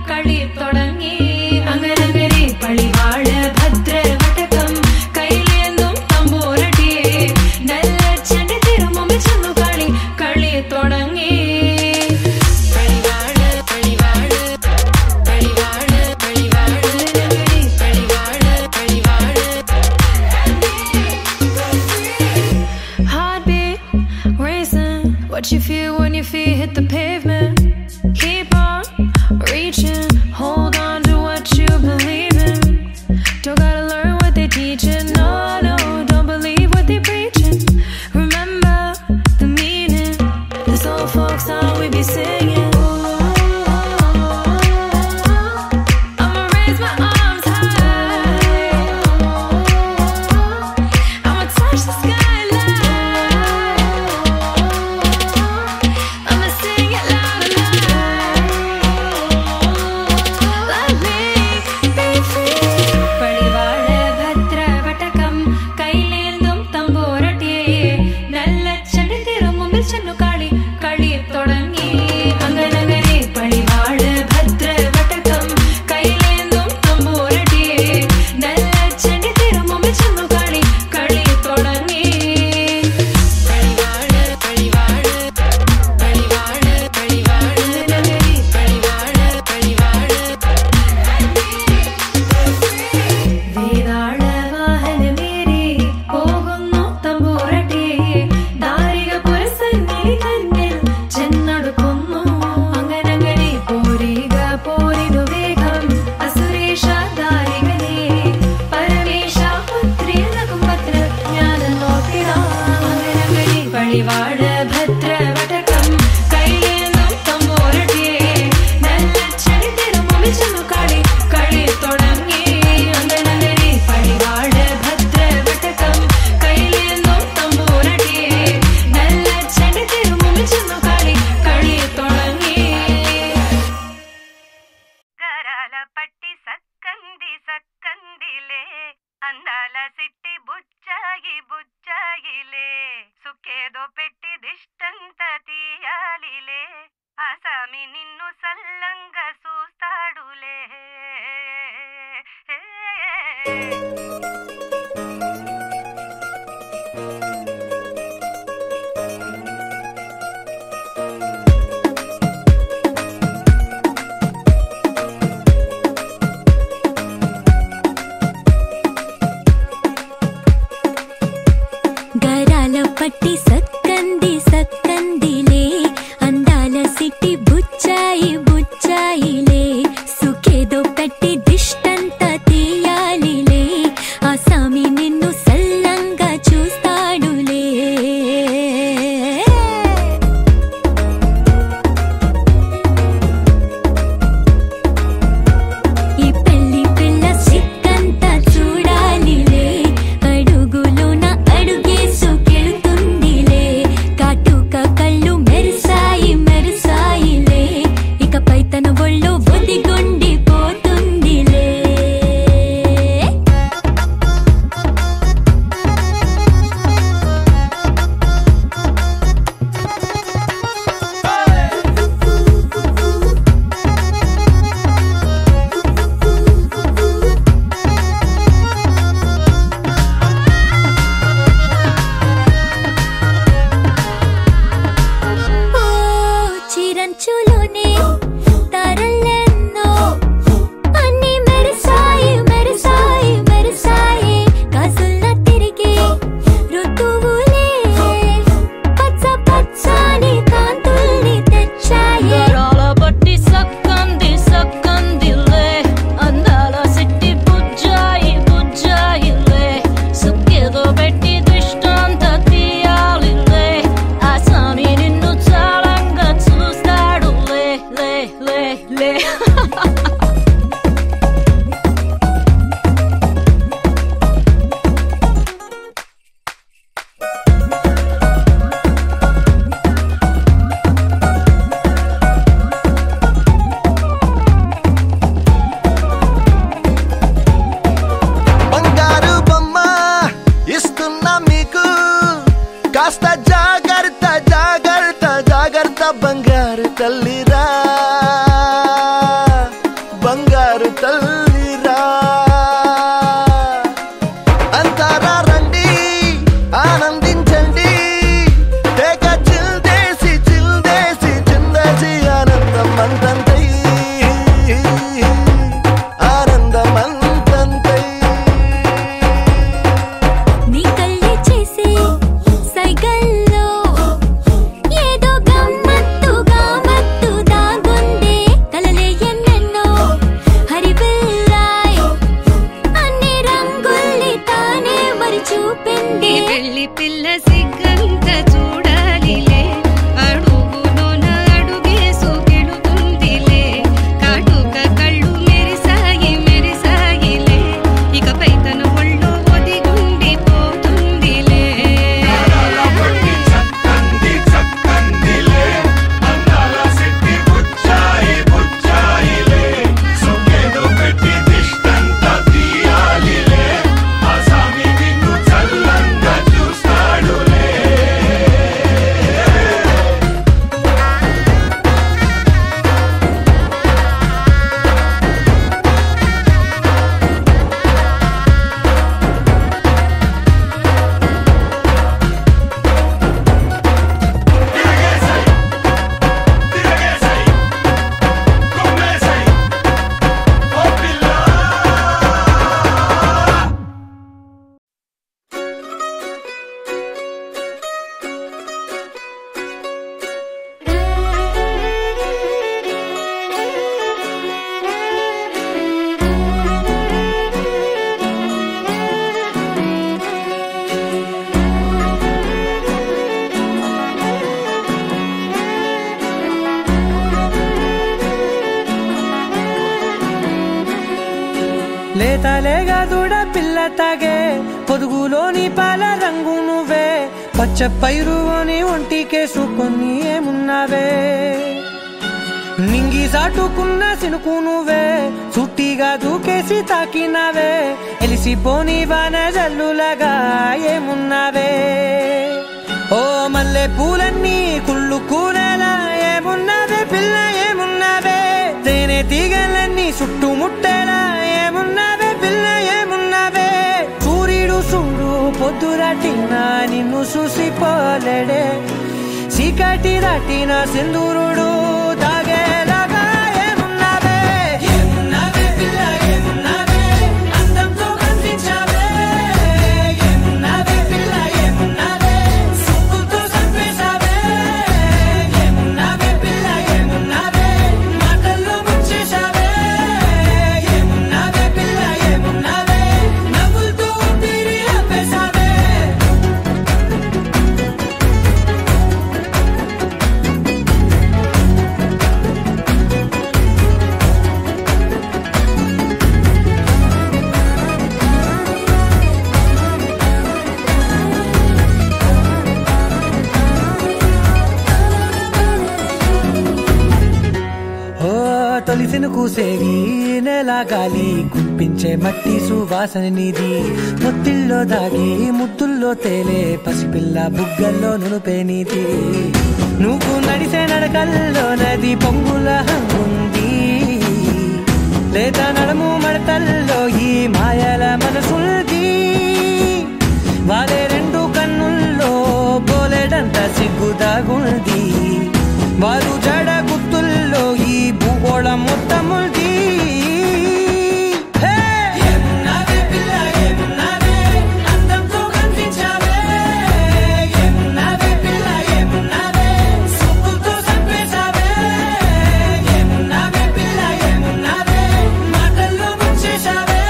കളി തുടങ്ങി അങ്ങനെ బంగారు తల్లిరా బంగారు తల్లిరా అంతారా రండి ఆనందించండి తేక చిల్దేసి చిందేసి ఆనందం అంతంతై ఆనందం అంతంతై నీ కళ్ళే చేసే సైగల్లో ఏదో గమ్మత్తుగా మత్తు దాగుందే కలలే ఎన్నెన్నో హరిబిల్లాయ్ అన్ని రంగుల్ని తానే మరి చూపింది పెళ్లి పిల్ల సిగ్గంత చూడాలిలే అడుగులోన అడుగేసు గెలుతుందిలే కాటుక కళ్ళు మెరిసాయిలే ఇకపై తన ఒళ్ళో ఒదిగుండిపోతుందిలే లేతలేగా దూడ పిల్ల తాగే పొదుగులోని పాల రంగు నువ్వే పచ్చ పైరుని ఒంటికేసుకొని ఏమున్నావే నింగి సాటుకున్న సినుకు నువ్వే చుట్టిగా దూకేసి తాకినావే ఎలిసిపోని వాన జల్లులాగా ఏమున్నావే ఓ మల్లె పూలన్నీ కుళ్ళు కూరలా ఏమున్నావే పిల్ల ఏమున్నావే తేనె తీగలన్నీ చుట్టుముట్టేలా ఏమున్నావే పిల్ల ఏమున్నావే సూర్యుడు చూడు పొద్దురాటిన నిన్ను చూసిపోలేడే చీకటి దాటిన సింధూరుడు తాగేలాగా ఏమున్నావే ఏమున్నావే పిల్ల ఏమున్నావే అందంతో కనిపించావే ఏమున్నావే పిల్ల ఏమున్నావే సుక్కుతో చంపేశావే ఏమున్నావే పిల్ల ఏమున్నావే మాటల్లో ముంచేశావే ఏమున్నావే పిల్ల ఏమున్నావే నవ్వులతో ఊపిరి ఆపేశావే తొలిసిను కూసేగి నెల గాలి కుప్పించే మట్టి సువాసన నీది ముత్తిల్లో దాగి ముత్తుల్లో తేలే పసిపిల్ల బుగ్గల్లో నునుపే నీది నువ్వు నడిసే నడకల్లో నది పొంగుల హంగుంది లేత నడుము మడతల్లో ఈ మాయల మనసుల్ది వారే రెండు కన్నుల్లో బోలెడంత సిగ్గుదాగుంది వారు జడ గుత్తుల్లో ఈ భూగోళం మొత్తముల్ది ఏమున్నావే పిల్ల ఏమున్నావే అందంతో కనిపించావే ఏమున్నావే పిల్ల ఏమున్నావే సుక్కుతో చంపేశావే ఏమున్నావే పిల్ల ఏమున్నావే మాటల్లో ముంచేశావే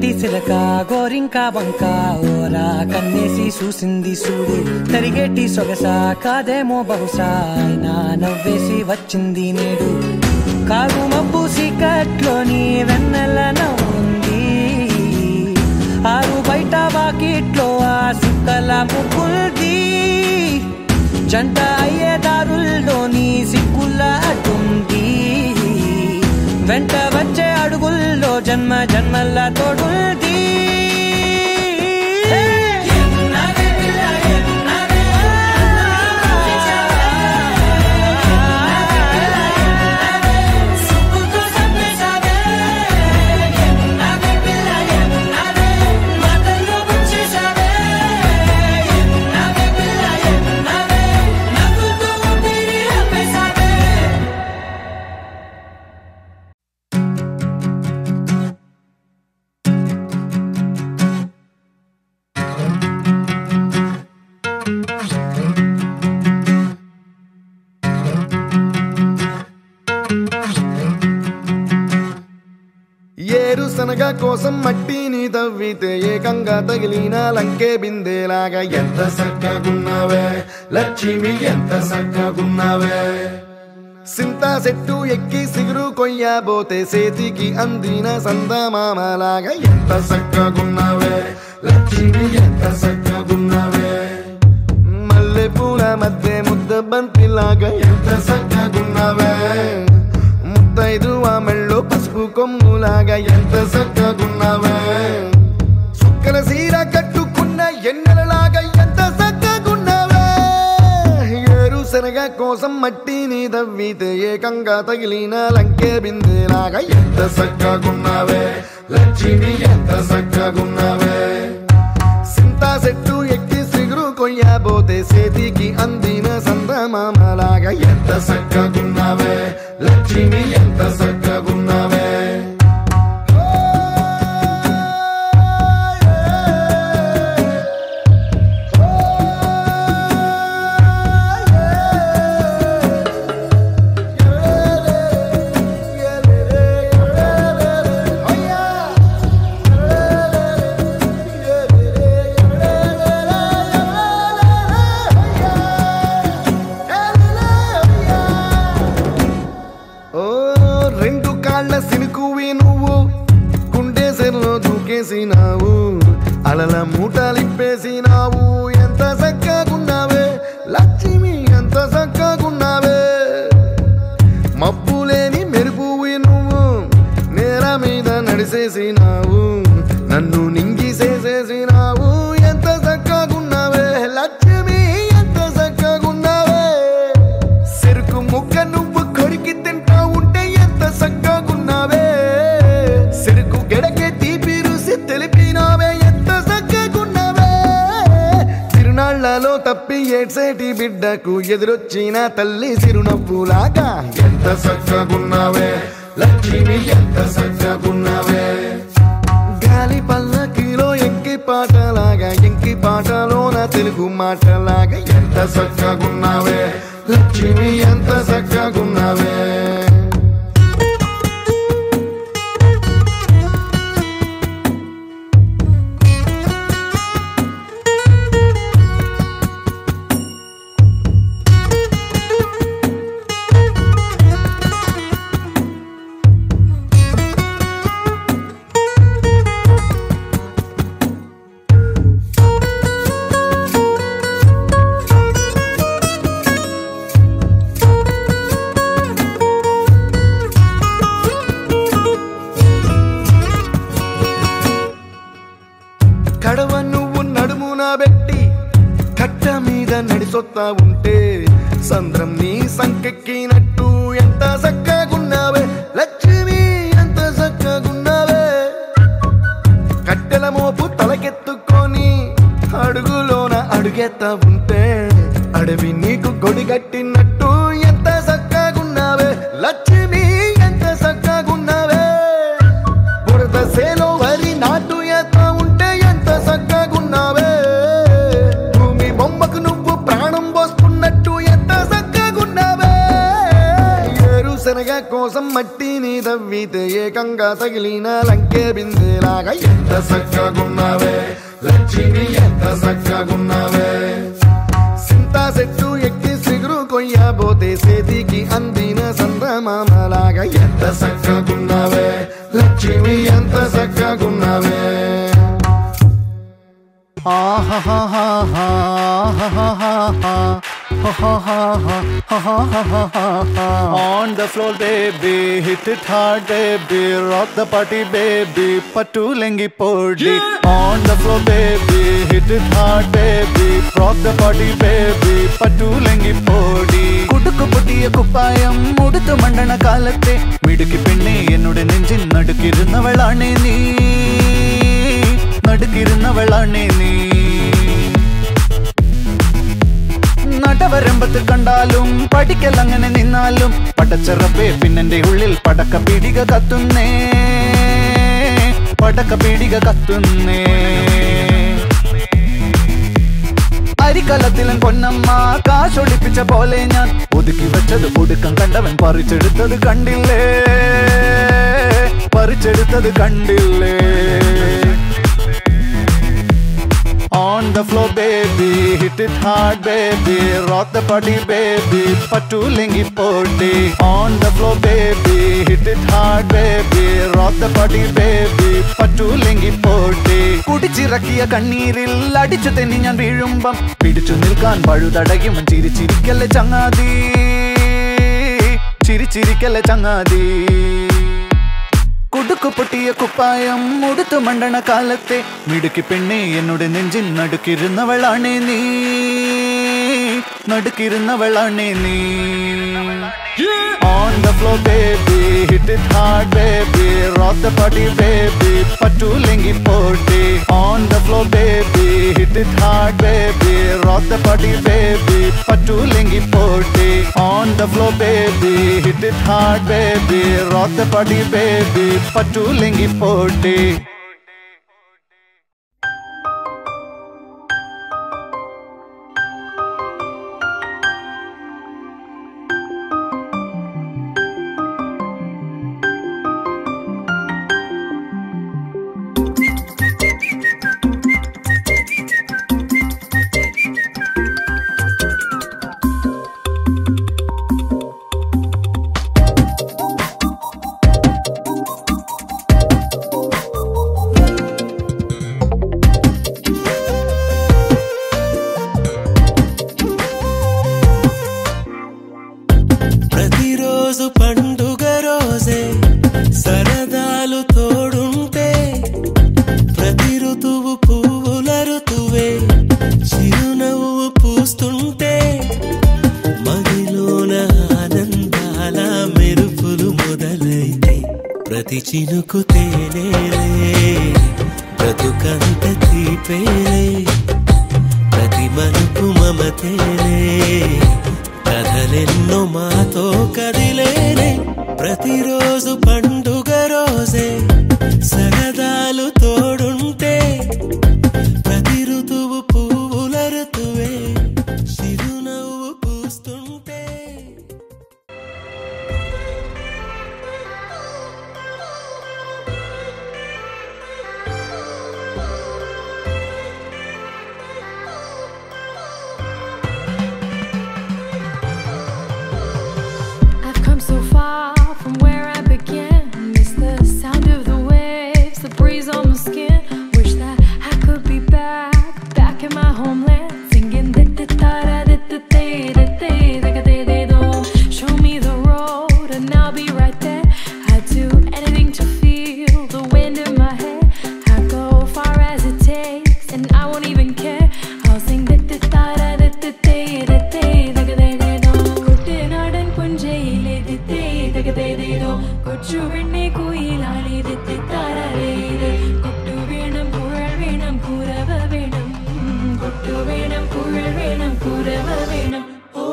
చిట్టి సిలక గోరింకా బంక ఓరా కన్నేసి చూసింది చూడు తరిగేటి సొగస కాదేమో బహుశా అయినా నవ్వేసి వచ్చింది నేడు కారు మబ్బు సీకట్లోని వెన్నెల నవ్వుంది ఆరు బయట వాకిట్లో ఆ సుక్కల ముగ్గుల్ది జంట అయ్యే దారుల్లోని సిక్కుల అడ్డుంది వెంట వచ్చే అడుగుల్లో జన్మ జన్మల తోడుంది ఏరుశనగ కోసం మట్టిని తవ్వితే ఏకంగా తగిలిన లంకే బిందేలాగా ఎంత చక్కగున్నావే లక్ష్మి ఎంత చక్కగున్నావే సింతా చెట్టు ఎక్కి సిగురు కొయ్యబోతే చేతికి అందిన సందమామలాగా ఎంత చక్కగున్నావే లక్ష్మి ఎంత చక్కగున్నావే మల్లె పూల మధ్య ముద్ద బంతిలాగా ఎంత చక్కగున్నావే ముద్దైదు ఆ మెళ్ళో పసుపు కొమ్ములాగా ఎంత చక్కగున్నావే చుక్కల సీర కట్టుకున్న ఎన్నెలలాగా ఎంత చక్కగున్నావే ఏరుశనగ కోసం మట్టిని తవ్వితే ఏకంగా తగిలిన లంకే బిందేలాగా ఎంత చక్కగున్నావే లక్ష్మి ఎంత చక్కగున్నావే సింతా చెట్టు ఎక్కి సిగురు కొయ్యబోతే చేతికి అందిన సందమామలాగా ఎంత చక్కగున్నావే లక్ష్మి ఎంత చక్కగున్నావే అలల మూటలిప్పేసినావు ఎంత చక్కగున్నావే లక్ష్మి ఎంత చక్కగున్నావే మబ్బులేని మెరుపువి నువ్వు నేల మీద నడిసేసినావు నన్ను నింగిసేసేసినావు ఎంత చక్కగున్నావే లక్ష్మి ఎంత చక్కగున్నావే చెరుకు ముక్క నువ్వు కొరికి తింటా ఉంటే ఎంత చక్కగున్నావే చెరుకు గెడకే తీపి రుసి తెలిపినావే చిరునాళ్లలో తప్పి ఏడ్సేటి బిడ్డకు ఎదురొచ్చిన తల్లి చిరునవ్వులాగా ఎంత చక్కగున్నావే లక్ష్మి ఎంత చక్కగున్నావే గాలి పల్లకిలో ఎంకి పాటలాగా ఎంకి పాటలోన తెలుగు మాటలాగా ఎంత చక్కగున్నావే లక్ష్మి ఎంత చక్కగున్నావే కడవ నువ్వు నడుమున పెట్టి కట్ట మీద నడిసొత్తా ఉంటే సంద్రం నీ సంకెక్కినట్టు ఎంత చక్కగున్నావే లక్ష్మి ఎంత చక్కగున్నావే కట్టెల మోపు తలకెత్తుకొని అడుగులోన అడుగెత్తా ఉంటే అడవి నీకు గొడిగట్టినట్టు ఎంత చక్కగున్నావే లక్ష్మి ఎంత చక్కగున్నావే బురద సేలో వరి నాటు ఎత్తా ఉంటే ఎంత చక్కగున్నావే భూమి బొమ్మకు నువ్వు ప్రాణం పోసుకున్నట్టు ఎంత చక్కగున్నావే ఏరుశనగ కోసం మట్టిని తవ్వి నవ్వితే ఏకంగా తగిలిన లంకే బిందెలాగా ఎంత సక్కగున్నావే లక్ష్మి ఎంత సక్కగున్నావే సింతా చెట్టు ఎక్కి సిగురు కొయ్యబోతే చేతికి అందిన సందమామలాగా ఎంత సక్కగున్నావే లక్ష్మి ఎంత సక్కగున్నావే On the floor baby, hit it hard baby, rock the party baby, pattu lengi podi. On the floor baby, hit it hard baby, rock the party baby, pattu lengi podi. Kudukku puttiya kuppayam muduthu mandana kalatte midukki penni ennude nenjin nadukirunnavalane nee nadukirunnavalane nee നടവരമ്പത്ത് കണ്ടാലും പഠിക്കലങ്ങനെ നിന്നാലും പടച്ചറപ്പേ പിന്നെന്റെ ഉള്ളിൽ പടക്ക പീടിക കത്തുന്നേ പടക്ക പീടിക കത്തുന്നേ അരിക്കലത്തിലും പൊന്നമ്മ കാശൊളിപ്പിച്ച പോലെ ഞാൻ ഒതുക്കി വെച്ചത് ഒടുക്കം കണ്ടവൻ പറിച്ചെടുത്തത് കണ്ടില്ലേ പറിച്ചെടുത്തത് കണ്ടില്ലേ On the floor baby, hit it hard baby, rock the party baby, pattu lengi podi. On the floor baby, hit it hard baby, rock the party baby, pattu lengi podi. കുടിച്ചിറക്കിയ കണ്ണീരിൽ അടിച്ചു തെന്നി ഞാൻ വീഴുമ്പം പിടിച്ചു നിൽക്കാൻ പഴുതടയും ചിരിച്ചിരിക്കല്ലേ ചങ്ങാതി ചിരിച്ചിരിക്കല്ലേ ചങ്ങാതി കുടുക്കു പൊട്ടിയ കുപ്പായം മുടുത്തു മണ്ടണ കാലത്തെ മിടുക്കി പെണ്ണെ എന്നോട് നെഞ്ചിൻ നടുക്കിരുന്നവളാണേ നീ നടുക്കിരുന്നവളാണേ നീ On the floor baby, hit it hard baby, rock the party baby, pattu lengi podi. On the floor baby, hit it hard baby, rock the party baby, pattu lengi podi. On the floor baby, hit it hard baby, rock the party baby, pattu lengi podi. ప్రతి చినుకు తేనేలే బ్రతుకంత తీపేలే ప్రతి మలుపు మమతేలే కథలెన్నో మాతో కదిలేనే ప్రతిరోజు పండుగ రోజే సరదాలు తోడుంటే ప్రతి ఋతువు పువ్వుల ఋతువే చిరునవ్వు పూస్తుంటే So far from where I began, miss the sound of the waves, the breeze on my skin. Wish that I could be back in my homeland, singing show me the road and I'll be right there. I'd do anything to feel the wind in my hair. I'd go far as it takes and I won't even care. I'll sing കൊച്ചു വെണ്ണെ കുയിലാലി കൊട്ടു വേണം കുഴൽ വേണം കുരവ വേണം കൊട്ടു വേണം കുഴൽ വേണം കുരവ വേണം ഓ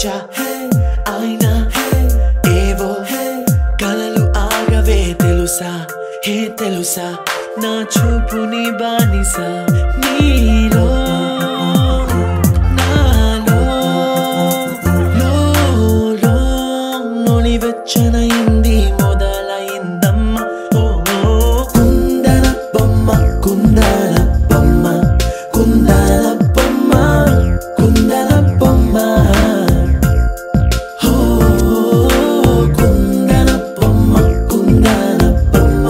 పిలిచా అయినా ఏవో కలలు ఆగవే తెలుసా తెలుసా నా చూపుని బానిసా నీలో నాలో లోని వెచ్చనైంది మొదలైందమ్మ ఓ కుందన బొమ్మ కుందన బొమ్మ కుందన బొమ్మ కుందన బొమ్మ ఓ కుందన బొమ్మ కుందన బొమ్మ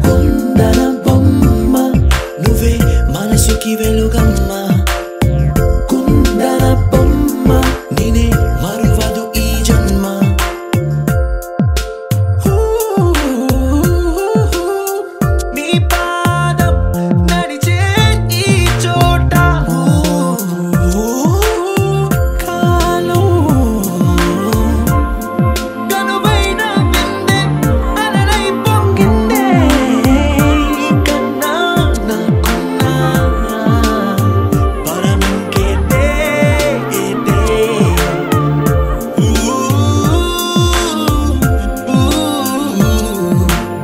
కుందన బొమ్మ నువ్వే మనసుకి వెలుగమ్మ కుందన బొమ్మ నేనే మరువదు ఈ జన్మ నీ పాదం నడిచే ఈ చోట కాలం కనువైన విందే అలరై పొంగిందే కన్నా నాకున్నా పరమింకేదే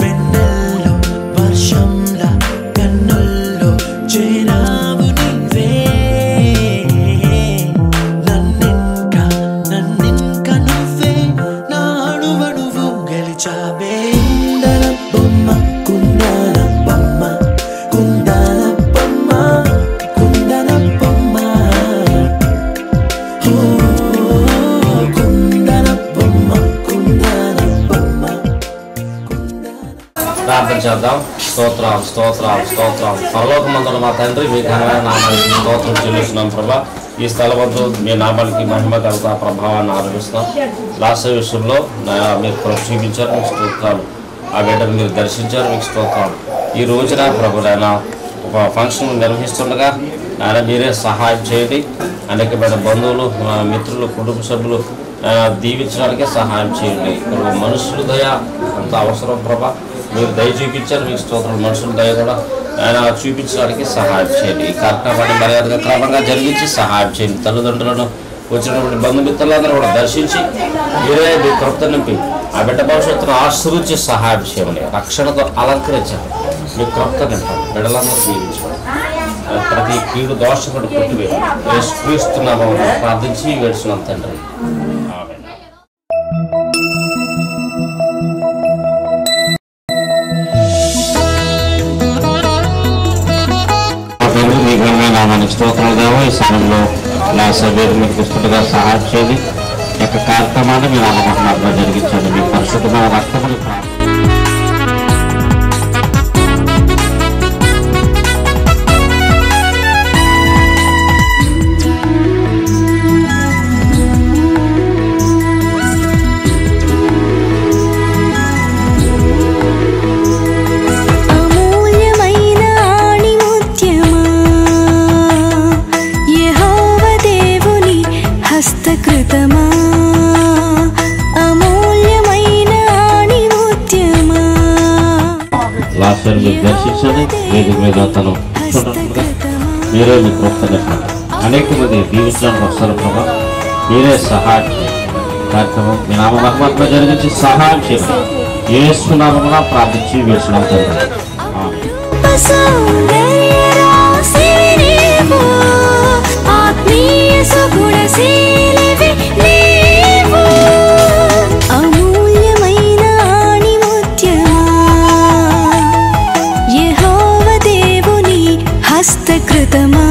వెన్నెల్లో వర్షంలా కన్నుల్లో చేరావు నీవే నన్నింక నువ్వే నా అణువణువు గెలిచావే కుందన బొమ్మ కుందన బొమ్మ కుందన బొమ్మ కుందన బొమ్మ ఓ కుందన బొమ్మ కుందన బొమ్మ ప్రార్థన చేద్దాం. స్తోత్రాలు స్తోత్రాలు స్తోత్రాలు. పరలోకమందున మా తండ్రి మీ ఘనమైన నామానికి స్తోత్రం చెల్లిస్తున్నాం ప్రభా. ఈ స్థలమందు మీ నామానికి మహిమ కలుగ ప్రభావాన్ని ఆరోపిస్తున్నాం. లాస్ట్ విషయంలో మీరు కృప చూపించారు, మీకు స్తోత్రాలు. ఆ బిడ్డను మీరు దర్శించారు, మీకు స్తోత్రాలు. ఈ రోజున ప్రభు ఆయన ఒక ఫంక్షన్ నిర్వహిస్తుండగా ఆయన మీరే సహాయం చేయండి. అనేకమైన బంధువులు మిత్రులు కుటుంబ సభ్యులు దీవించడానికే సహాయం చేయండి. మనుషుల దయ అంత అవసరం ప్రభా. మీరు దయ చూపించారు, మీకు స్తోత్రాలు. మనుషుల దయ కూడా ఆయన చూపించడానికి సహాయం చేయండి. ఈ కార్యక్రమాన్ని మర్యాదగా క్రమంగా జరిగించి సహాయం చేయండి. తల్లిదండ్రులను వచ్చినటువంటి బంధుమిత్రులందరూ కూడా దర్శించి మీరే మీ కృప నింపి ఆ బిడ్డ భవిష్యత్తును ఆశీర్వదించి సహాయం చేయమని రక్షణతో అలంకరించండి. మీ కృప నింపండి. బిడ్డలందరూ దీవించండి. ప్రతి కీడు దోషకుడు కొట్టివేయండి. యేసుక్రీస్తునామములో ప్రార్థించి వేడుచున్నాం తండ్రి. ఆమేన్. మీ ఘనమైన నామానికి స్తోత్రాలు దేవా. ఈ సమయంలో నా సభ్యులు మీకు ఇస్తుండగా సహాయం చేయండి. ఈ యొక్క కార్యక్రమాన్ని మీ నామమహిమార్థంగా జరిగించండి. మీ పరిశుద్ధమైన రక్తముని లాస్టర్ మీరు దర్శించండి. వేదిక మీద తను మీరే మీ కృప నింపండి. అనేక మంది దీవించడానికి వస్తారు ప్రభా. మీరే సహాయం కార్యక్రమం మీ నామ మహిమాత్మ జరిగించి సహాయం చేయండి. యేసు నామమున ప్రార్థించి వేస్తున్నాం తండ్రి. హస్తకృతమా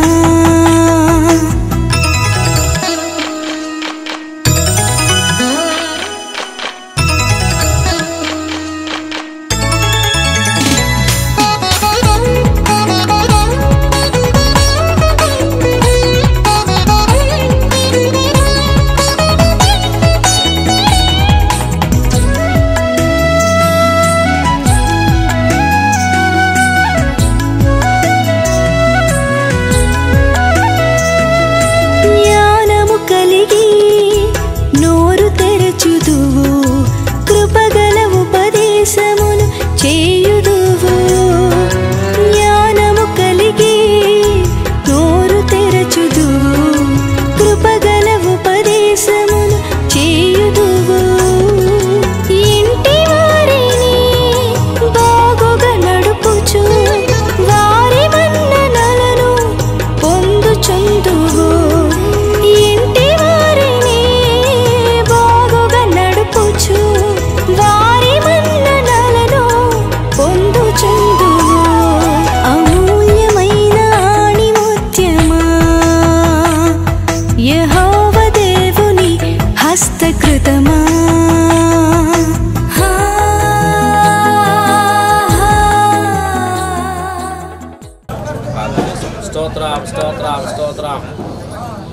స్తోత్రం స్తోత్రం స్తోత్రం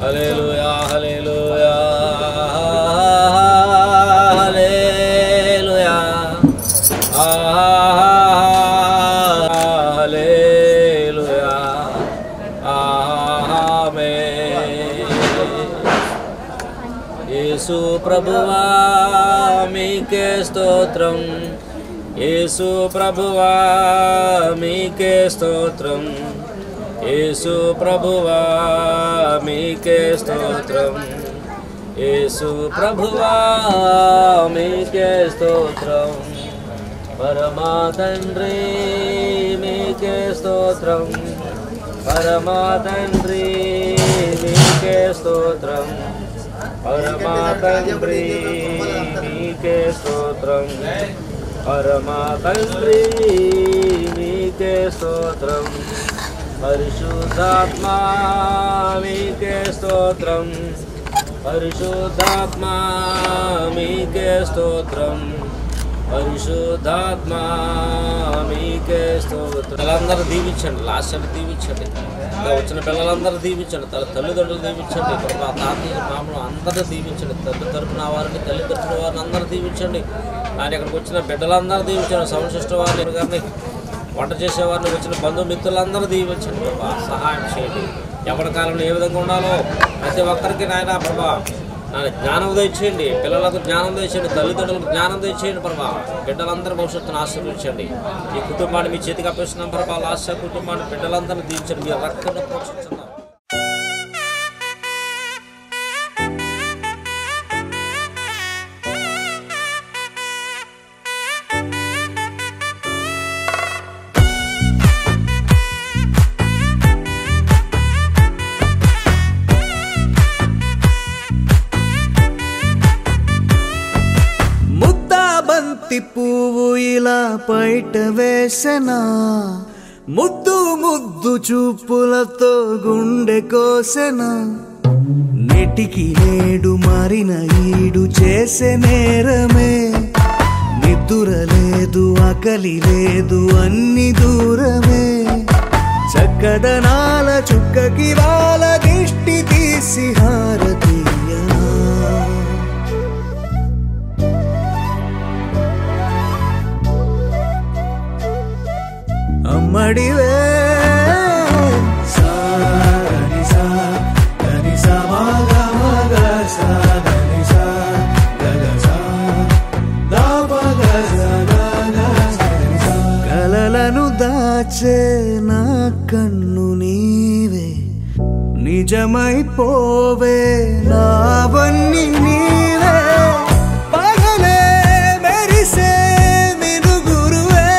హల్లెలూయా హల్లెలూయా హల్లెలూయా హల్లెలూయా ఆమేన్. యేసు ప్రభువా మీకే స్తోత్రం, యేసు ప్రభువా మీకే స్తోత్రం, యేసు ప్రభువా మీకే స్తోత్రం, యేసు ప్రభువా మీకే స్తోత్రం. పరమా తండ్రి మీకే స్తోత్రం, పరమా తండ్రి మీకే స్తోత్రం, పరమా తండ్రి మీకే స్తోత్రం, పరమా తండ్రి మీకే స్తోత్రం. పరిశుద్ధాత్మా మీకే స్తోత్రం, పరిశుద్ధాత్మా మీకే స్తోత్రం, పరిశుద్ధాత్మా మీకే స్తోత్రం. పిల్లలందరూ దీవించండి, లాస్ట్ని దీవించండి, ఇంకా వచ్చిన పిల్లలందరూ దీవించండి, తల్లిదండ్రులు దీవించండి, మా తాతయ్య మామూలు అందరూ దీవించండి, తల్లి తరపున వారిని తల్లి తరపున వారిని అందరూ దీవించండి. ఆయన ఇక్కడికి వచ్చిన బిడ్డలందరూ దీవించండి, సౌండ్ సిస్టమ్ వారిని గారిని, వంట చేసేవారిని, వచ్చిన బంధుమిత్రులందరూ దీవించండి ప్రభా. సహాయం చేయండి, ఎవరి కాలంలో ఏ విధంగా ఉండాలో ప్రతి ఒక్కరికి నాయన ప్రభా జ్ఞానం దయచేయండి, పిల్లలకు జ్ఞానం దయచేయండి, తల్లిదండ్రులకు జ్ఞానం దయచేయండి ప్రభా. బిడ్డలందరూ భవిష్యత్తును ఆశీర్వదించండి. ఈ కుటుంబాన్ని మీ చేతికి అప్పేస్తున్నాం ప్రభా. లాస్ట్ కుటుంబాన్ని బిడ్డలందరినీ దీవించండి, మీ రక్తంలో పోషించున్నాం. పువ్వు ఇలా బయట వేసెనా, ముద్దు ముద్దు చూపులతో గుండె కోసెనా, నెటికి నేడు మారిన ఈడు చేసే నేరమే, నిద్ర లేదు ఆకలి లేదు అన్ని దూరమే, చక్కదనాల చుక్కకి వాళ్ళ దిష్టి తీసి హారతీయనా, అమ్మడివే కలలను దాచే నా కన్ను నీవే, నిజమైపోవే నావన్నీ నీవే, పగలే మెరిసే మినుగురువే,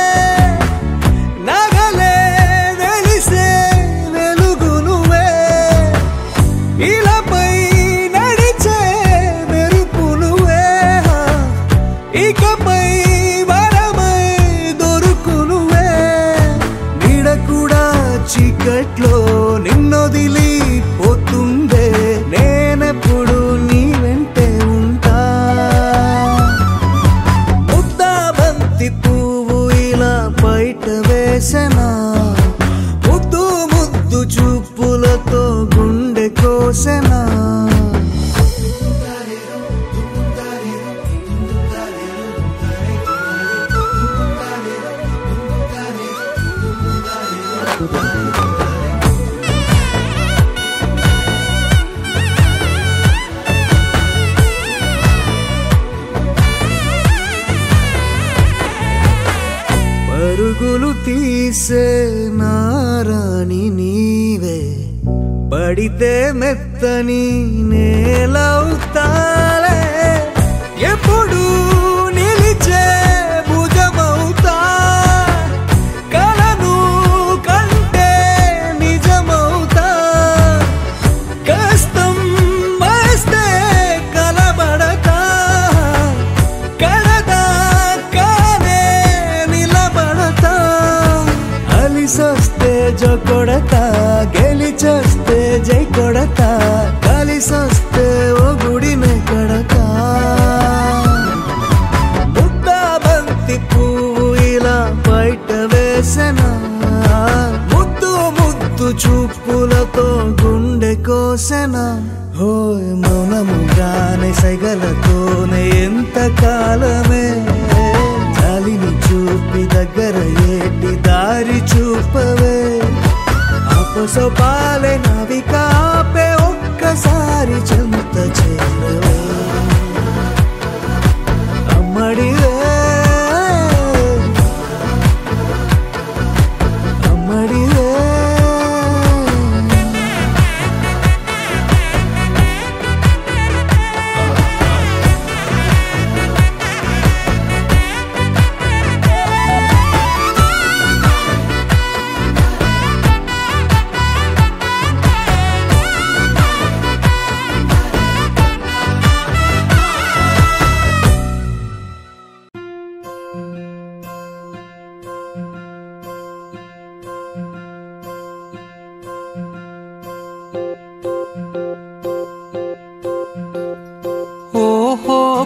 నగలే వెలిసే వెలుగునువే, ఇలాపై నడిచే మెరుపునువే, ఇకపై వరమై దొరుకునువే, నీడ కూడా చీకట్లో నిన్నొదిలి పోతుందే, నేనెప్పుడు నీ వెంటే ఉంటా, ముద్దా బంతి పువ్వు ఇలా బయట వేసెనా, ముద్దు ముద్దు చూపులతో గుండె కోసెనా. పరుగులు తీసే నారాణి నీవే, పడితే మెత్తని నేలవుతాలే, ఎప్పుడు నిలిచే భుజమవుతా, కలను కంటే నిజమవుతా, కష్టం వస్తే కలబడక, కడదాకానే నిలబడతా, అలిసొస్తే జో కొడతా, గెలిచొస్తే జై కొడతా, కలిసొస్తే ఓ గుడినే కడతా, ముద్దా బంతి పువ్వు ఇలా బయట వేసెనా, ముద్దు ముద్దు చూపులతో గుండె కోసెనా హోయ్ మౌనముగానే సైగలతోనే ఎంత కాలమే జాలిని చూపి దగ్గర ఏటి దారి చూపవే అపసపాలే నవికాపే ఒక్కసారి చెంత చేరవే అమ్మడివే అమ్మడివే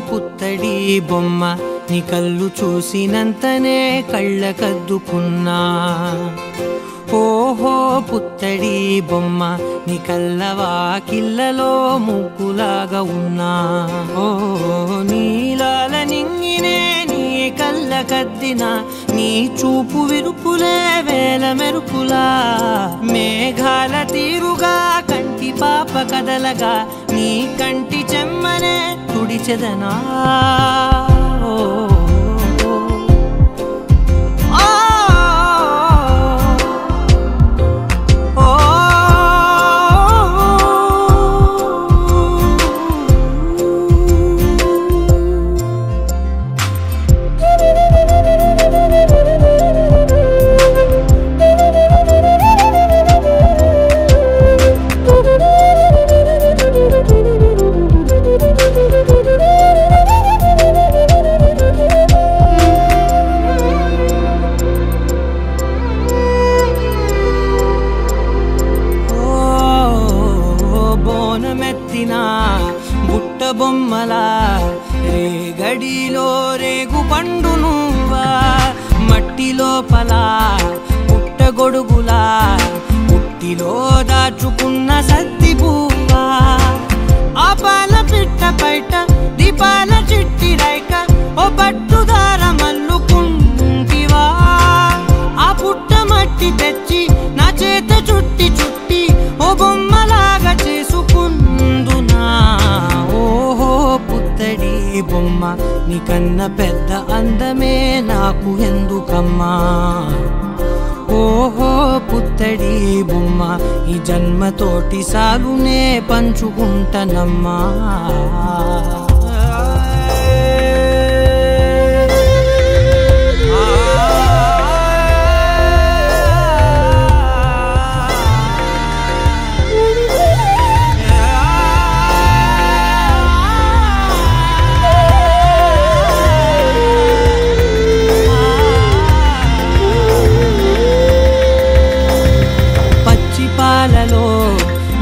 పుత్తడి బొమ్మ నీ కళ్ళు చూసినంతనే కళ్ళకద్దుకున్నా ఓహో పుత్తడి బొమ్మ నీ కళ్ళవాకిళ్ళలో ముగ్గులాగా ఉన్నా ఓ నీలాల నింగినే నీ కళ్ళకద్దిన నీ చూపు విరుపులే వేల మెరుపులా మేఘాల తీరుగా కంటి పాప కదలగా నీ కంటి చెమ్మనే తుడిచెదనా బుట్ట బొమ్మలా రేగడిలో రేగు పండు నువ్వా మట్టి లోపల పుట్ట గొడుగులా పుట్టిలో దాచుకున్న సత్తి పువ్వా ఆ పాల పిట్ట బయట దీపాల చిట్టి రైక ఓ పట్టుదార మల్లుకుంటివా ఆ పుట్ట మట్టి తెచ్చి నా చేత చుట్టి చుట్టి ఓ బొమ్మలాగా చేసుకుందునా ఓహో పుత్తడి బొమ్మ నీకన్నా పెద్ద అందమే నాకు ఎందుకమ్మా ఓహో పుత్తడి బొమ్మ ఈ జన్మతోటి సాగునే పంచుకుంటనమ్మా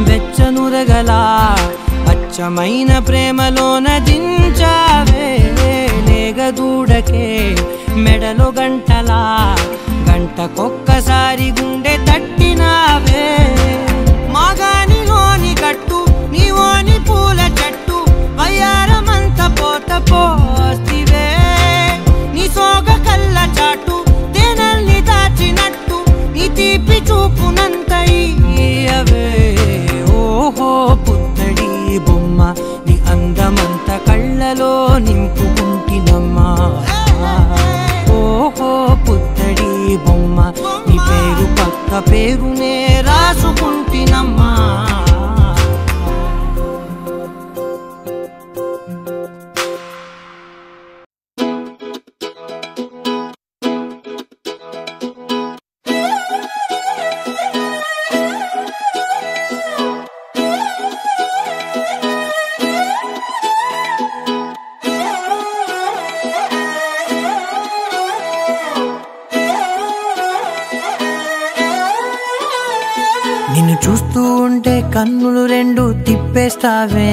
వెచ్చనురగలా అచ్చమైన ప్రేమలోన దించావే లేగదూడకే మెడలో గంటలా గంటకొక్కసారి గుండె తట్టినావే మాగానిలోని గట్టు నీవోని పూల చెట్టు వయ్యారమంత పోత పోస్తివే నీ సోగ కళ్ళ చాటు తేనల్ని దాచినట్టు నీ తీపి చూపునంత ఇయ్యవే ఓహో పుత్తడి బొమ్మ నీ అందమంత కళ్ళలో నింపుకుంటినమ్మా ఓహో పుత్తడి బొమ్మ నీ పేరు పక్క పేరునే రాసుకుంటినమ్మా నిన్ను చూస్తూ ఉంటే కన్నులు రెండు తిప్పేస్తావే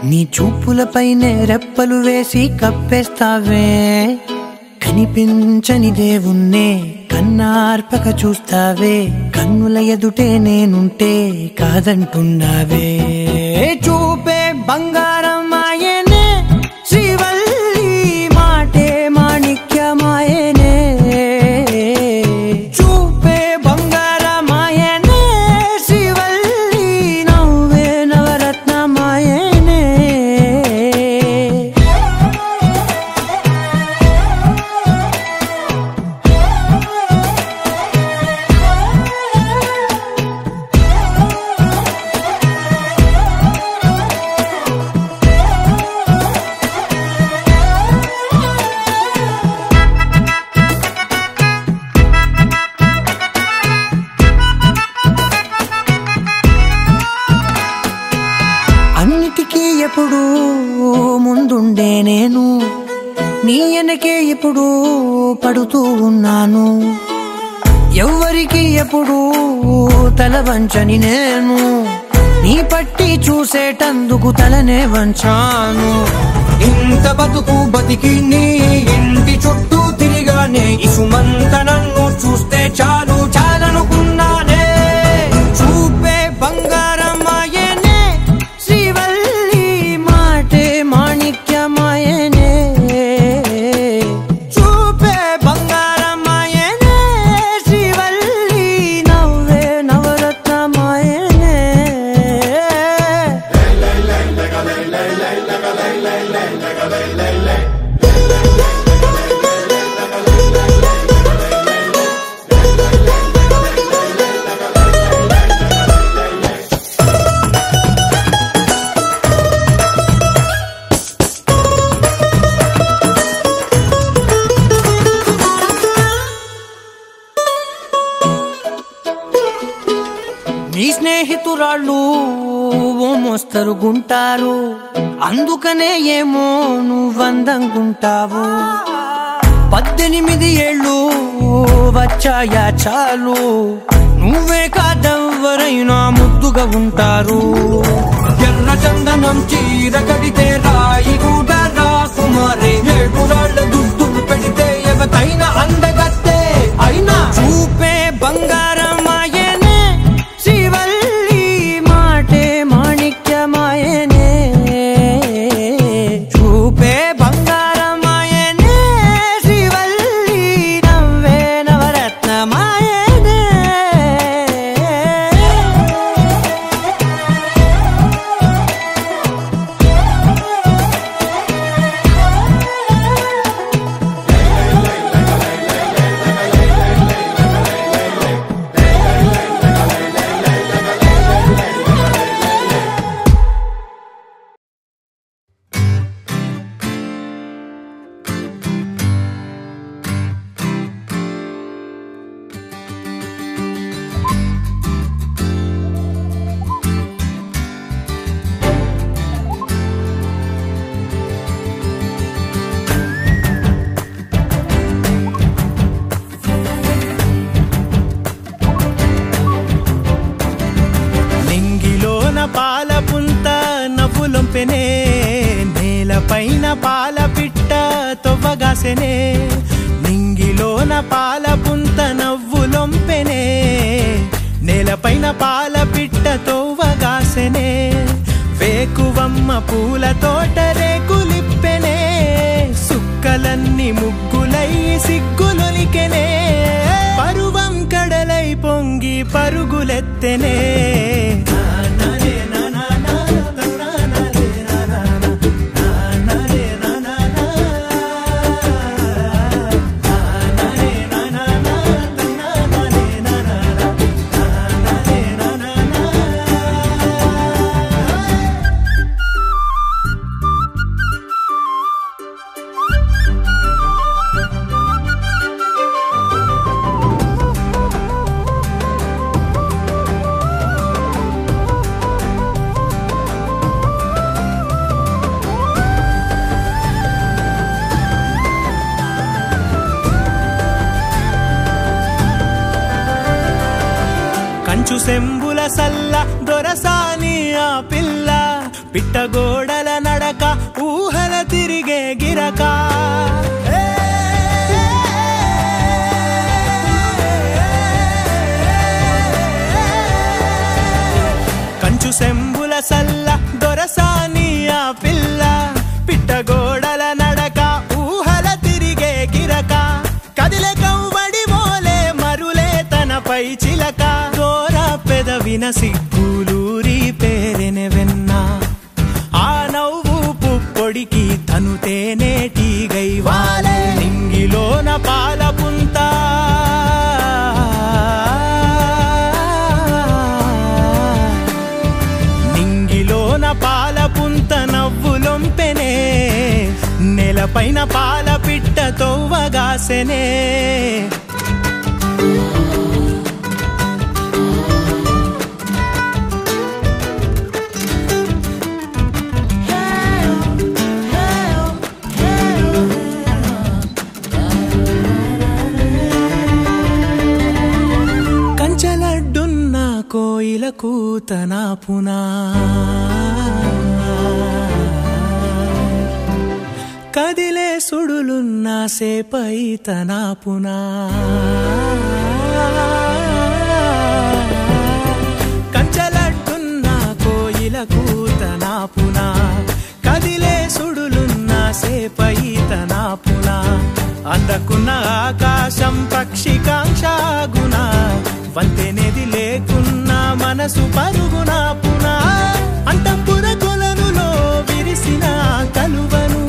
నీ చూపులపైనే రెప్పలు వేసి కప్పేస్తావే కనిపించని దేవుణ్ణే కన్నార్పక చూస్తావే కన్నుల ఎదుటే నేనుంటే కాదంటున్నావే చూపే బంగారమాయనే శ్రీవల్లి మాటే మాణిక్యమాయనే చూపే బంగారమాయనే శ్రీవల్లి నవ్వే నవరత్నమాయనే అన్నిటికీ ఎప్పుడు ముందుండే నేను నీ వెనకే ఎప్పుడు పడుతూ ఉన్నాను ఎవ్వరికి ఎప్పుడు తల వంచని నేను నీ పట్టి చూసేటందుకు తలనే వంచాను ఇంత బతుకు బతికి నీ ఇంటి చుట్టూ తిరిగానే ఇసుమంత నన్ను చూస్తే చాలు చాలనుకున్నానే చూపే బంగారమాయనే శ్రీవల్లి మాటే మాణిక్యమాయనే చూపే బంగారమాయనే శ్రీవల్లి నవ్వే నవరత్నమాయనే నీ స్నేహితురాళ్ళు ఓ మోస్తరుగుంటారు అందుకనే ఏమో నువ్వందంగుంటావు 18 ఏళ్ళు వచ్చాయా చాలు నువ్వే కాదెవ్వరైనా ముద్దుగా ఉంటారు ఎర్ర చందనం చీర కడితే రాయి కూడా రాకుమారే 7 రాళ్ళ దుద్దులు పెడితే ఎవతైనా అందగత్తే అయినా చూపే బంగారమాయనే శ్రీవల్లి మాటే మాణిక్యమాయనే చూపే బంగారమాయనే శ్రీవల్లి నవ్వే నవరత్నమాయనే పాలపుంత నవ్వులొంపెనే నేలపైన పాల పిట్ట తొవ్వగాసెనే నింగిలోన పాలపుంత నవ్వులొంపెనే నేలపైన పాల పిట్ట తొవ్వగాసెనే వేకువమ్మ పూల తోట రేకులిప్పెనే సుక్కలన్నీ ముగ్గులై సిగ్గులొలికెనే పరువం కడలై పొంగి పరుగులెత్తెనే కంచు సెంబుల సల్ల దొరసాని ఆ పిల్ల పిట్టగోడల నడక ఊహల తిరిగే గిరక పై చిలక దోర పెదవిన సిగ్గులూరి పేరెనె వెన్న ఆ నవ్వు పుప్పొడికి తను తేనేటిగై వాలే నింగిలోన పాల పుంత నింగిలోన పాల పుంత నవ్వులొంపెనే నేలపైన పాల పిట్ట తొవ్వగాసెనే కంచలడ్డున్న కోయిల కూతన పునా కదిలే సుడులున్న సేపై తన పునా కంచలడ్డున్న కోయిల కూతన పునా కదిలే సుడులున్న సేపై తన పునా అందకున్న ఆకాశం పక్షికాంక్షాగుణ వంతెనేది లేకున్న మనసు పరుగున పునా అంతఃపుర కొలనులో విరిసిన కలువను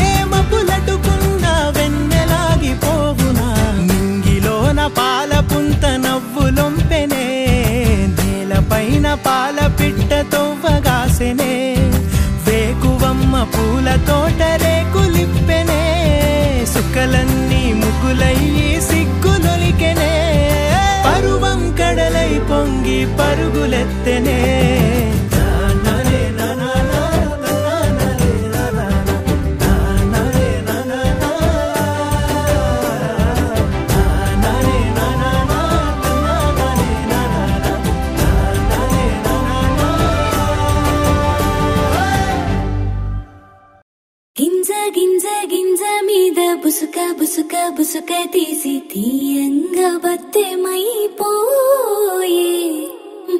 ఏమపులటుకున్న వెన్నెలాగిపోవునా నింగిలోన పాల పుంత నవ్వులొంపెనే నేలపైన పాల పిట్ట తొవ్వగాసెనే వేకువమ్మ పూల తోట రేకులిప్పెనే సుక్కలన్నీ ముగ్గులయ్యి సిగ్గులొలికెనే పరువం కడలై పొంగి పరుగులెత్తెనే గింజ గింజ మీద బుసుక బుసుక బుసుక తీసి తీయంగా బత్తెమైపోయే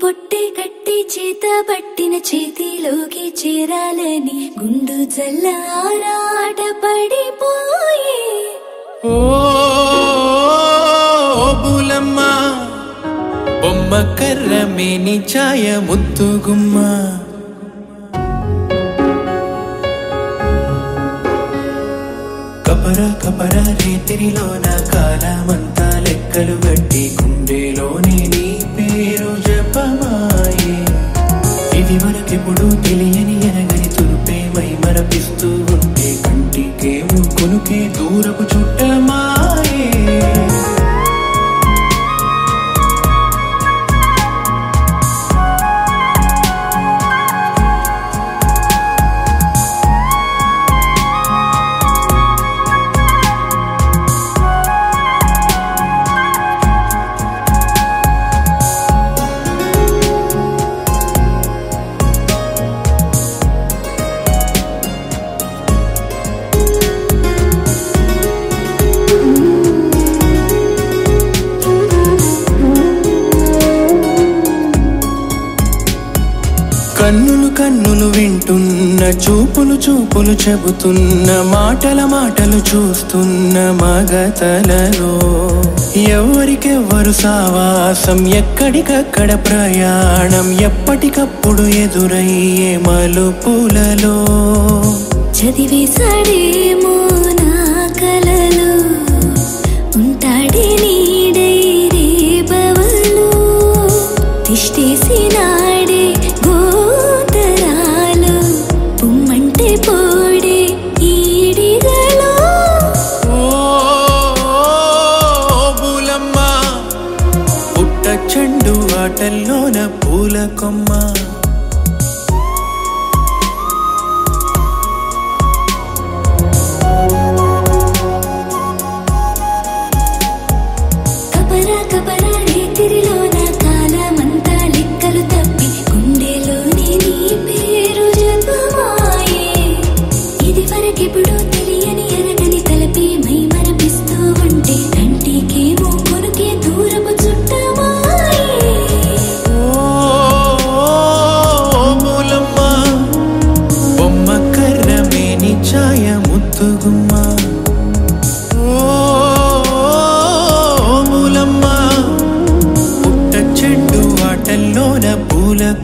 బొట్టె కట్టి చేత పట్టిన చేతిలోకి చేరాలని గుండు జల్ల ఆరాట పడిపోయే ఓ బులమ్మ బొమ్మ కర్ర మేని ఛాయ ముద్దుగుమ్మ కపర కపర రేతిరిలోన కాలమంతా లెక్కలు గట్టి గుండెలోని నీ పేరు జపమాయే ఇది మనకెప్పుడు తెలియని ఎనగని తురుపేమై మరపిస్తూ ఉంటే కంటికేమో కొనుకే దూరపు చుట్టమాయే కన్నులు కన్నులు వింటున్న చూపులు చూపులు చెబుతున్న మాటలు చూస్తున్న మగతలలో ఎవరికెవ్వరు సావాసం ఎక్కడికక్కడ ప్రయాణం ఎప్పటికప్పుడు ఎదురయ్యే మలుపులలో చదివేశాడేమో నా కలలో ఉంటాడే నీడై రేపవలు తిష్టేసినాడే గోతరాలు పుమ్మంటే పోడే ఈడిగలో ఓ బులమ్మ పుట్ట చెండు ఆటల్లోన పూల కొమ్మ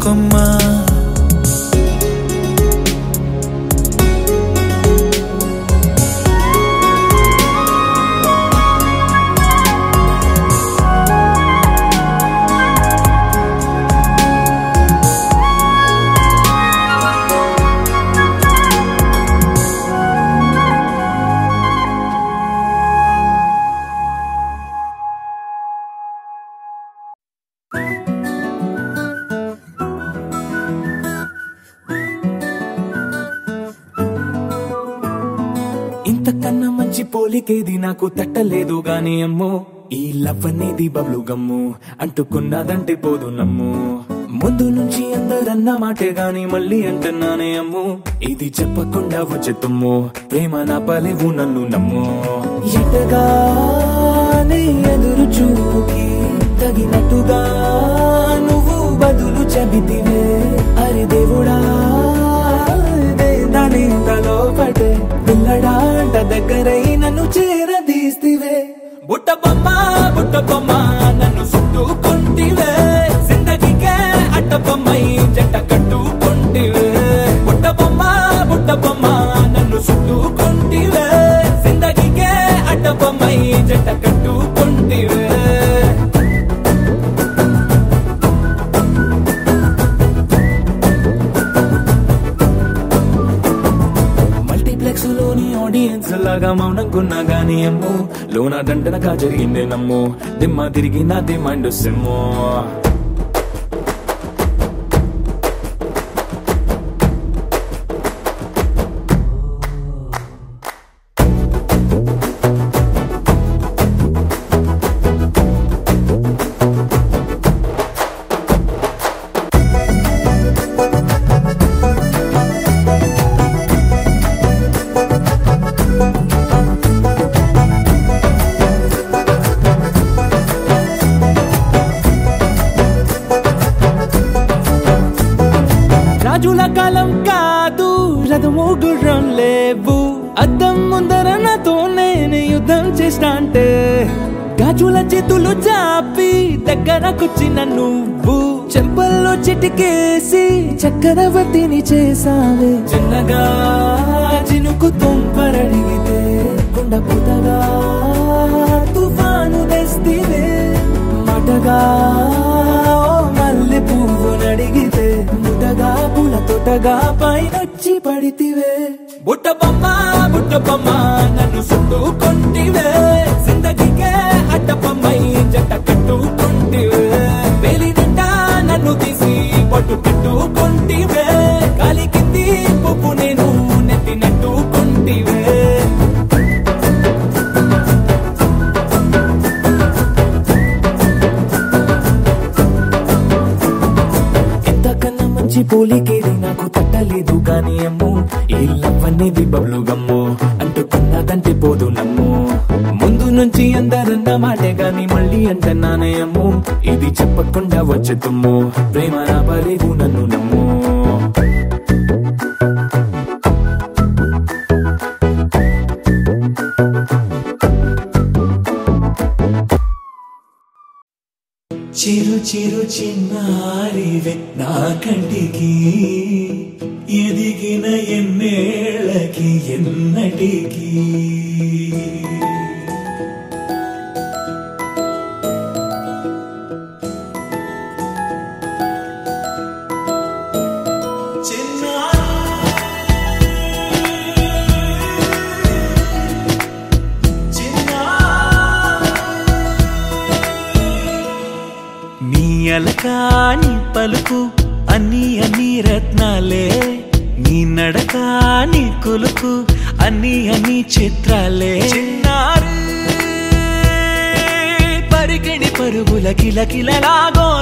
కొమ్మ ఇంతకన్నా మంచి పోలికేది నాకు తట్టలేదు గాని అమ్మో ఈ లవ్ అనేది బబ్లు గమ్ము అంటుకున్నదంటే పోదు నమ్ము ముందు నుంచి అందరన్న మాటే గాని మళ్ళీ అంటున్నానే అమ్ము ఇది చెప్పకుండా వచ్చే తుమ్ము ప్రేమ నా పలేవు నన్ను నమ్ము ఎటగానే ఎదురు చూకి తగినట్టుగా నువ్వు బదులు చెబితివే అరే దేవుడా దాని తలో పటే పిల్లడాంట దగ్గరై నన్ను చేరదీస్తివే బుట్ట బొమ్మ నన్ను చుట్టుకుంటివే జిందగీకే అట్ట బొమ్మై జంట కట్టుకుంటివే బుట్ట బొమ్మ నన్ను చుట్టుకుంటివే జిందగీకే అట్ట బొమ్మై జంట కట్టుకుంటివే ఆడియన్స్ లాగా మౌనంకున్నా గానీ అమ్ము లోన దండనగా జరిగిందే నమ్ము దిమ్మ తిరిగి నాదే మైండ్ సిమ్ము రాజుల కాలం కాదు రథము గుర్రం లేవు అద్దం ముందర నాతో నేను యుద్ధం చేస్తా అంటే గాజుల చేతులు చాపి దగ్గరకొచ్చిన నువ్వు చెంపల్లో చిటికేసి చక్రవర్తిని చేసావే చిన్నగా చినుకు తుంపరడిగితే కొండ పుతగా తుఫాను తెస్తివే మాటగా మల్లె పువ్వు నడిగితే ముటగా పూల తోటగా పైనొచ్చి పడితివే బుట్ట బొమ్మ నన్ను చుట్టుకుంటివే జిందగీకే అడ్డ బొమ్మై జంట కట్టుకుంటివే వేలి నిండా నన్ను తీసి పట్టు కట్టుకుంటివే గాలి కింది పువ్వు నేను నెత్తినట్టుకుంటివే పోలికేది నాకు తట్టలేదు గాని అమ్ము ఈ లవ్ అనేది బబ్లు గమ్ము అంటుకున్నదంటే పోదు నమ్ము ముందు నుంచి అందరన్న మాటే గాని మళ్ళీ అంటున్నానే అమ్ము ఇది చెప్పకుండా వచ్చే తుమ్ము ప్రేమ నా పలేవు నన్ను నమ్ము చిరు చిరు చిన్నారివే నా కంటికి ఎదిగిన ఎన్నేళ్ళకి ఎన్నటికి నీ పలుకు అన్ని రత్నాలే నీ నడక నీ కొలుకు అన్ని చిత్రాలే పరికిణి పరుగుల కిలకిలలాగోదారి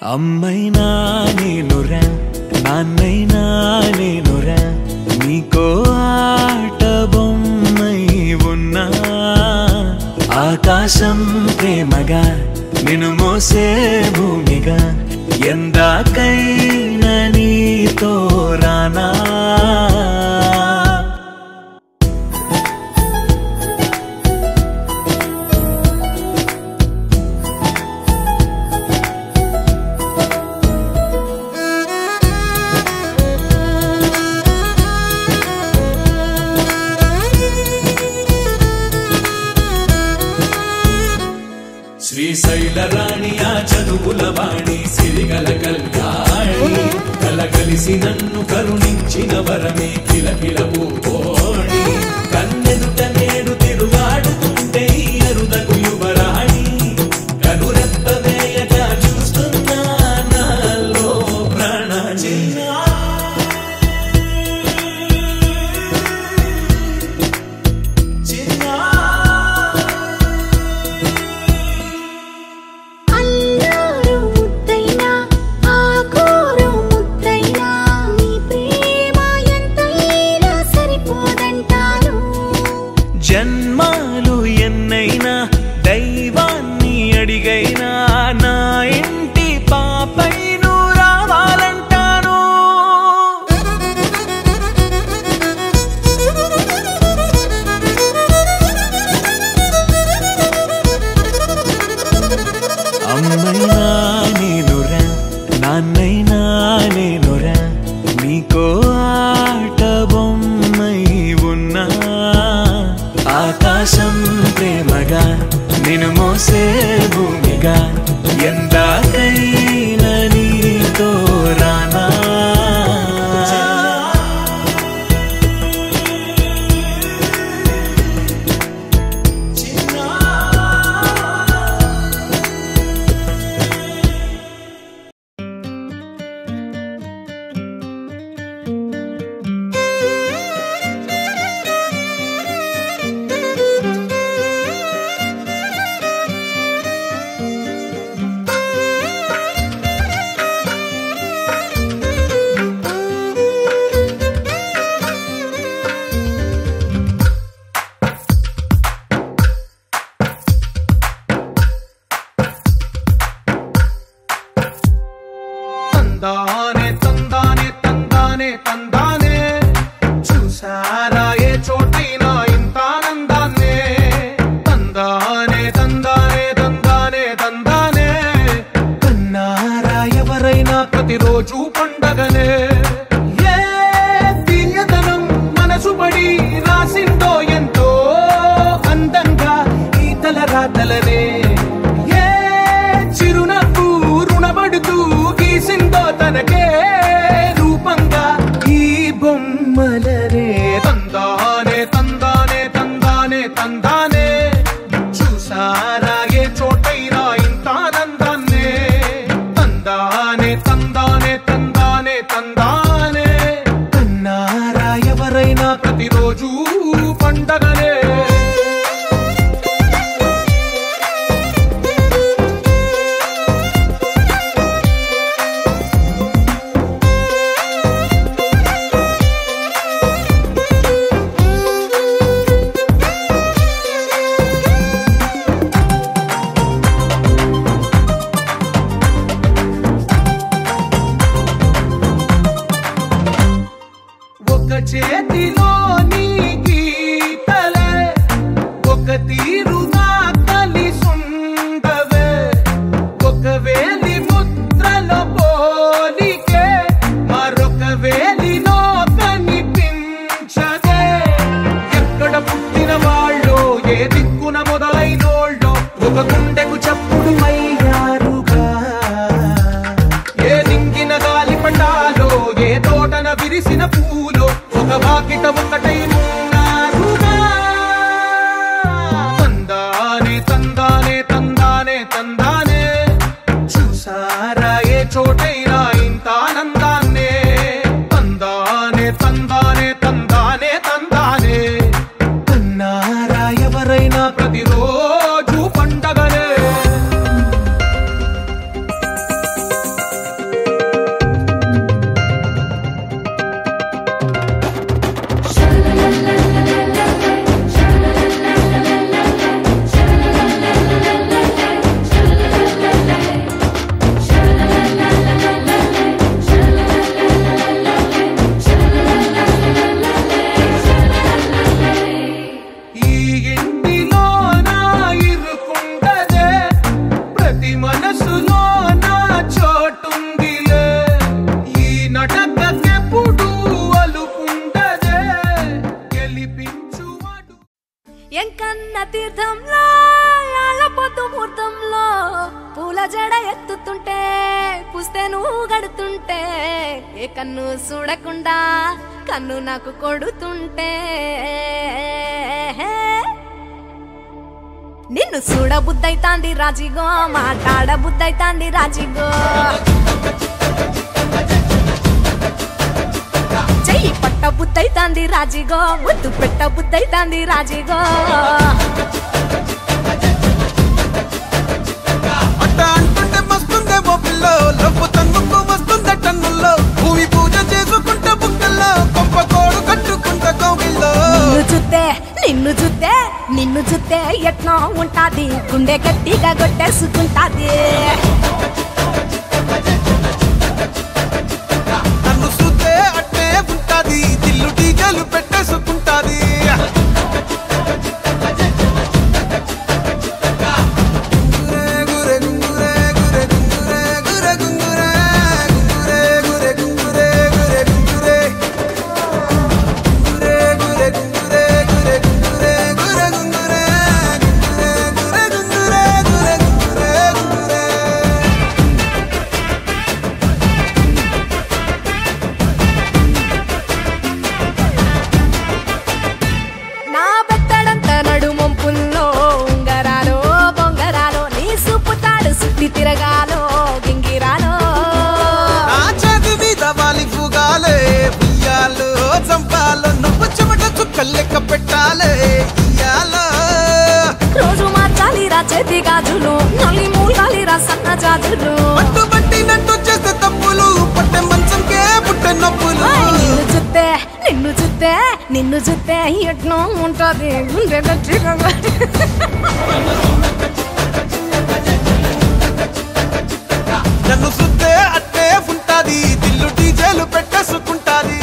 అమ్మైనా నేనురా నాన్నైనా నేనురా నీకో ఆట బొమ్మై ఉన్నా ఆకాశం ప్రేమగా నిన్ను మోసే భూమిగా ఎందాకైనా నీతో రానా శ్రీశైల రాణి ఆ చదువుల వాణి సిరిగల కళ్యాణి కలగలిసి నన్ను కరుణించిన వరమే కిలకిల పూకోణి కన్నెదుట నేడు తిరుగాడుతుంటే అరుదకు యువరాణి కనురెప్ప వేయగా చూస్తున్నా నాలో ప్రాణ జన్మాలు ఎన్నైనా దైవాన్ని అడిగైనా నా ఇంటి పాపైను రావాలంటాను అమ్మైనా నేనురా నాన్నైనా నేనురా నీకో ఆట బొమ్మై ఉన్నా ఆకాశం ప్రేమగా నిన్ను మోసే భూమిగా ఎందాకైనా నీతో రానా తందానే తందానే తందానే తందానే చూసారా ఏ చోటైనా ఇంత ఆనందాన్నే తందానే తందానే తందానే తందానే కన్నారా ఎవరైనా ప్రతిరోజు పండగనే ఏ తీయదనం మనసు పడి రాసిందో ఎంతో అందంగా ఈ తలరాతలనే ఏ చిరునవ్వు రుణపడుతూ గీసిందో తనకే రూపంగా ఈ బొమ్మలనే తందానే తందానే తందానే తందానే చూసారా ఏ చోటైనా ఇంత ఆనందాన్నే తందానే తందానే తందానే తందానే కన్నారా ఎవరైనా ప్రతిరోజు పండగనే పూల జడ ఎత్తుతుంటే పుస్తే నువ్వు గడుతుంటే ఏ కన్ను చూడకుండా కన్ను నాకు కొడుతుంటే నిన్ను చూడ బుద్ధైతాంది రాజిగో మాట్లాడ బుద్ధైతాంది రాజిగో చెయ్యి పట్ట బుద్ధైతాంది రాజిగో ముద్దు పెట్ట బుద్ధైతాంది రాజిగో అంటుంటే మస్తుందేమో పిల్లో లవ్వు తన్నుకు వస్తుందే టన్నుల్లో భూమి పూజ చేసుకుంటే బుక్కల్లో కొంప కోడు కట్టుకుంటే కౌగిల్లో నిన్ను చూస్తే ఎట్నో ఉంటాది గుండె గట్టిగా కొట్టేసుకుంటాది నన్ను చూస్తే అట్టే ఉంటాది దిల్లు డీజలు పెట్టేసుకుంటాది తిరగాలో గింగిరాలో నా చేతి మీద వాలి పూగాలే బియ్యాలు చంపాలో నువ్వు చెమట చుక్కలు లెక్క పెట్టాలే ఇయ్యాలో రోజు మార్చాలి రా చేతి గాజులు నల్లి మూలాలి రా సన్న జాజులు పట్టు పట్టినట్టు చేస్తే తప్పులు పట్టే మంచంకే పుట్టే నొప్పులు నిన్ను చూస్తే ఎట్నో ఉంటది గుండె గట్టిగా నన్ను సుత్తే అట్టే ఉంటాది దిల్లు డీజేలు పెట్టేసుకుంటాది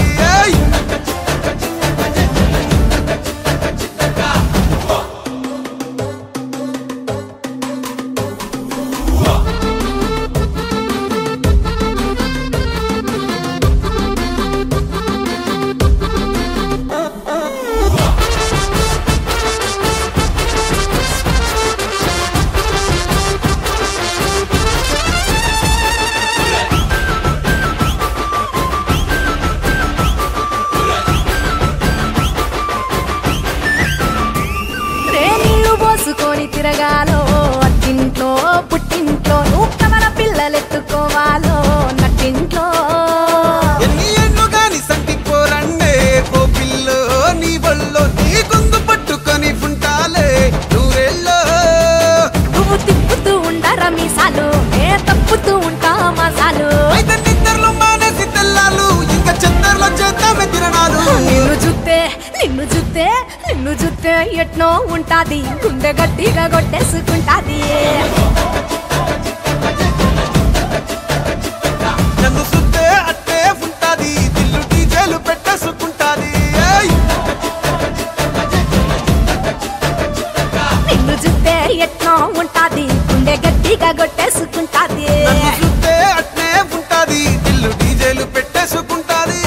తిరగాలో అట్టింట్లో పుట్టింట్లో నువ్వు కవల పిల్లలెత్తుకోవాలో నట్టింట్లో ఎన్ని ఎన్ను గాని సంటిపోరండే ఓ పిల్లో నీ వల్లో నీ గొంతు పట్టుకొని ఉంటాలే నూరెల్లో నువ్వు తిప్పుతూ ఉండరా మీసాలు నే తప్పుతూ ఉంటా మసాలు అయితే నిద్రలో మానేసి తెల్లాలు ఇంకా చెత్తర్లో చేద్దామే తిరణాలు నిన్ను చూస్తే ఎట్నో ఉంటాది గుండె గట్టిగా కొట్టేసుకుంటాది నన్ను చూస్తే అట్టే ఉంటాది దిల్లు డీజేలు పెట్టేసుకుంటాది నిన్ను చూస్తే ఎట్నో ఉంటాది గుండె గట్టిగా కొట్టేసుకుంటాది నన్ను చూస్తే అట్టే ఉంటాది దిల్లు డీజేలు పెట్టేసుకుంటాది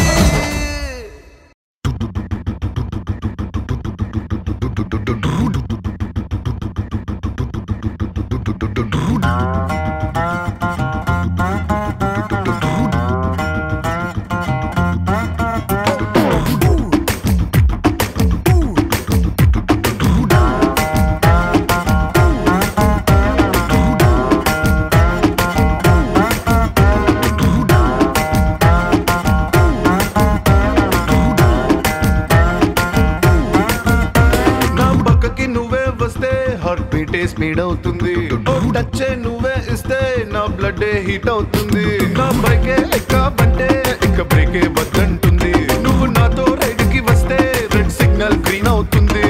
స్పీడ్ అవుతుంది టచ్ నువ్వే ఇస్తే నా బ్లడ్ హీట్ అవుతుంది నా బైకే ఎక్కబంటే ఇక బ్రేకే వద్దంటుంది నువ్వు నాతో రైడ్ కి వస్తే రెడ్ సిగ్నల్ గ్రీన్ అవుతుంది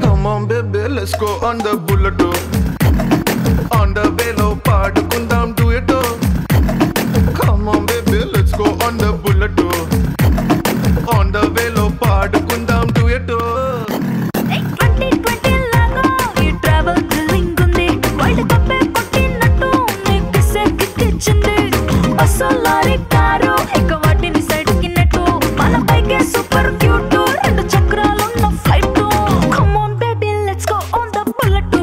come on baby let's go on the bullet on the వేలో పాడుకుందాం duet come on baby let's go on the bullet on the వేలో పాడుకుందాం డ్యూయెట్ సూపర్ క్యూట్ రెండు చక్రాలున్న flight come on baby let's go on the bullet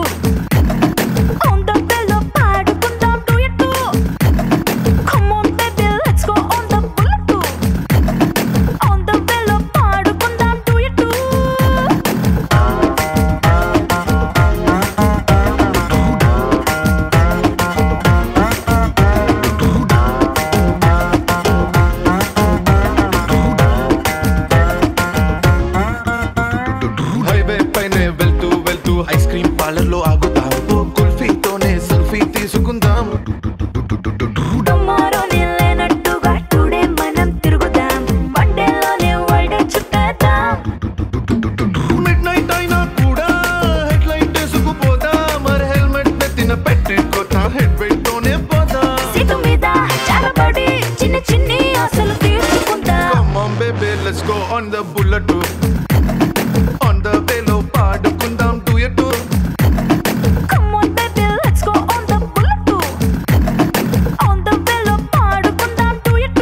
on the bullet. On the bello paadukundam duet. Come on baby, let's go on the bullet. On the bello paadukundam duet.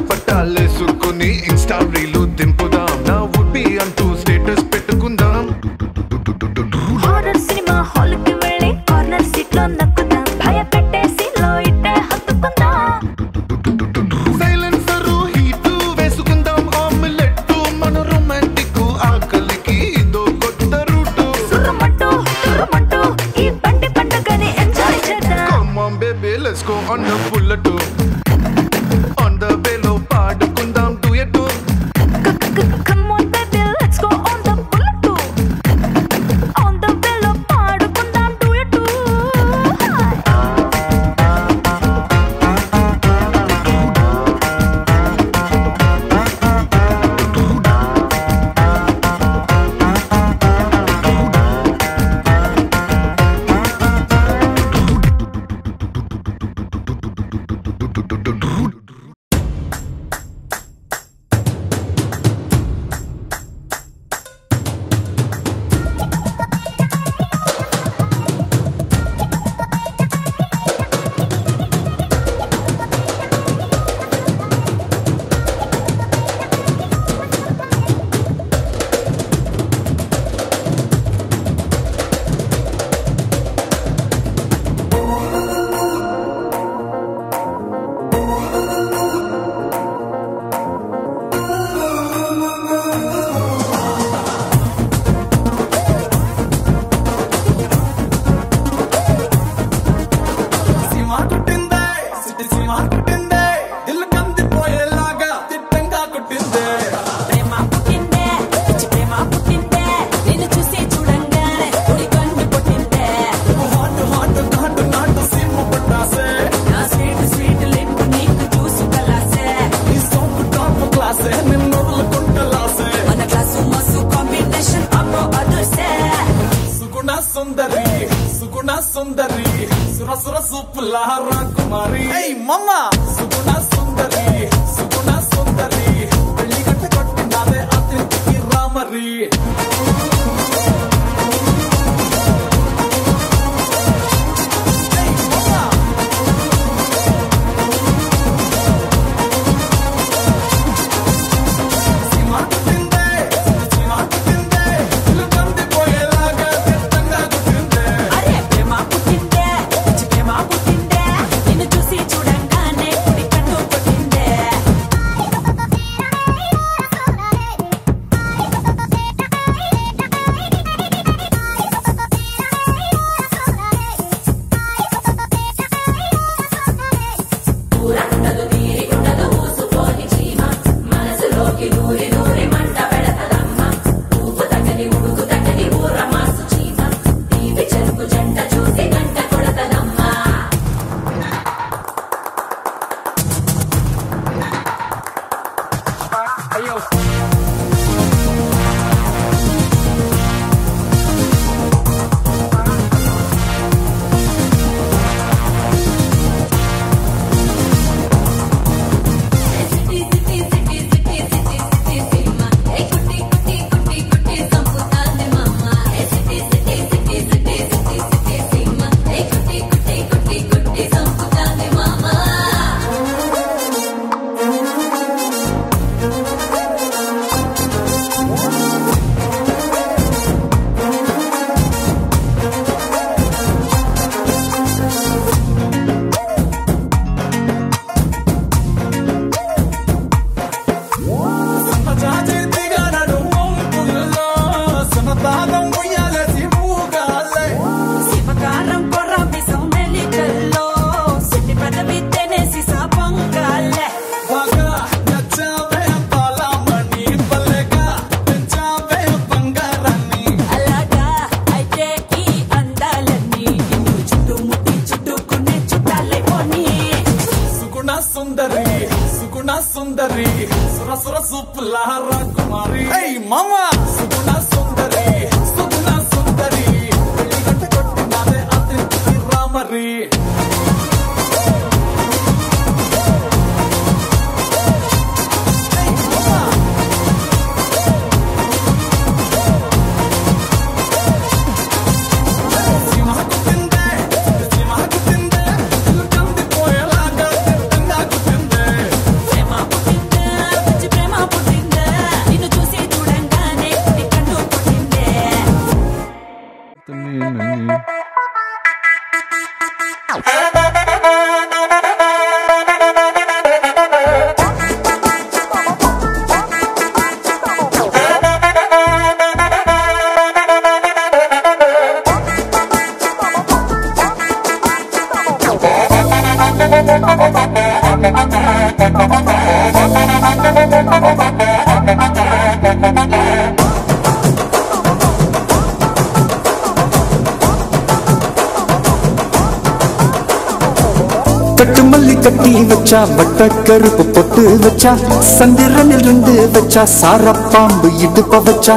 పట్టాలేసుకుని insta reel దింపుదాం నా would be అంటూ status పెట్టుకుందాం horror cinema hall కి వెళ్ళి corner seat లో నక్కుదాం భయపెట్టేసి లో ఇట్టే హత్తుకుందాం సైలెన్సర్ హీట్ వేసుకుందాం ఆమ్లెట్ మన రొమాంటిక్ ఆకలికి ఇదో కొత్త రూట్ సురమంటూ ఈ బండి పండుగని ఎంజాయ్ చేద్దాం come on baby let's go on the bullet on the bello paadukundam duet. Come on baby, let's go on the bullet. On the bello paadukundam duet. సుందరి సుర సుర సూపుల రాకుమారి మామా సుగుణ సుందరి సుగుణ సుందరి పెళ్లి గంట కొట్టినాదే అతనికి రామరి கட்டுமல்லி கட்டி வச்சா வட்ட கருப்பு பொட்டு வச்சா சந்திரனில் இருந்து வச்சா சாரப்பாம்பு இடுப்ப வச்சா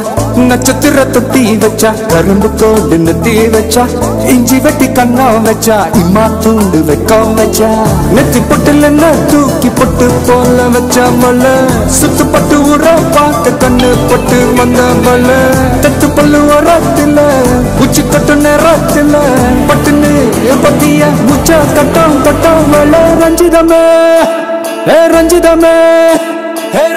நட்சத்திர தொட்டி வச்சா கரும்பு கோடு நெத்தி வச்சா இஞ்சி வெட்டி கண்ணம் வச்சா இம்மா தூண்டு வெக்கம் வச்சா நெத்தி பொட்டுல தூக்கி பொட்டு போல வச்சா மல சுத்து பட்டு உர பார்க்க கண்ணு பொட்டு வந்த மல தட்டு பல்லு உரத்துல உச்சி கட்டு நேரத்துல பட்டுன்னு பத்திய முச்சா கட்டம் கட்டம் மல ரஞ்சிதமே ரஞ்சிதமே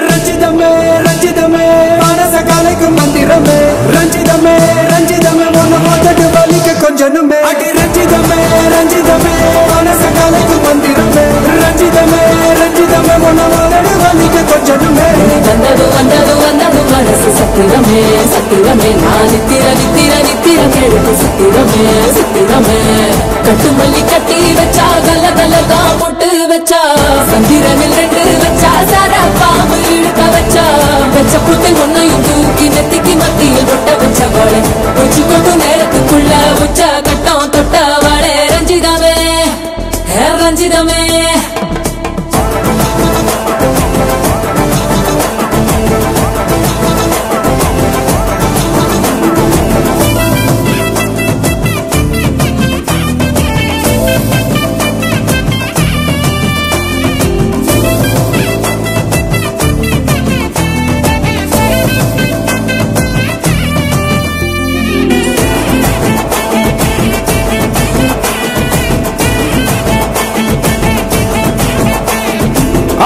ரஞ்சிதமே ரஞ்சிதமே மனச கலைக்கும் மந்திரமே ரஞ்சிதமே ரஞ்சிதமே ஒன்னு மொத்தட்டு வலிக்க கொஞ்சனுமே அடி ரஞ்சிதமே ரஞ்சிதமே மனச கலைக்கும் மந்திரமே ரஞ்சிதமே ரஞ்சிதமே ஒன்னு மொத்தட்டு வலிக்க கொஞ்சனுமே வந்தது வந்தது வந்தது மனசு சத்திரமே சத்திரமே நான் நித்திர நித்திர நித்திர கேளுக்கு சத்திரமே சத்திரமே கட்டுமல்லி கட்டி வச்சா கல கலகா பொட்டு வச்சா சந்திரனில் ரெண்டு வச்சா சாரா பாம்பு இழுக்க வச்சா வச்ச புட்டு ஒன்னையும் தூக்கி நெத்திக்கு மத்தியில் தொட்ட வச்ச வாழை உச்சி கொண்டு நேரத்துக்குள்ள உச்ச கட்டம் தொட்ட வாழை ரஞ்சிதமே ரஞ்சிதமே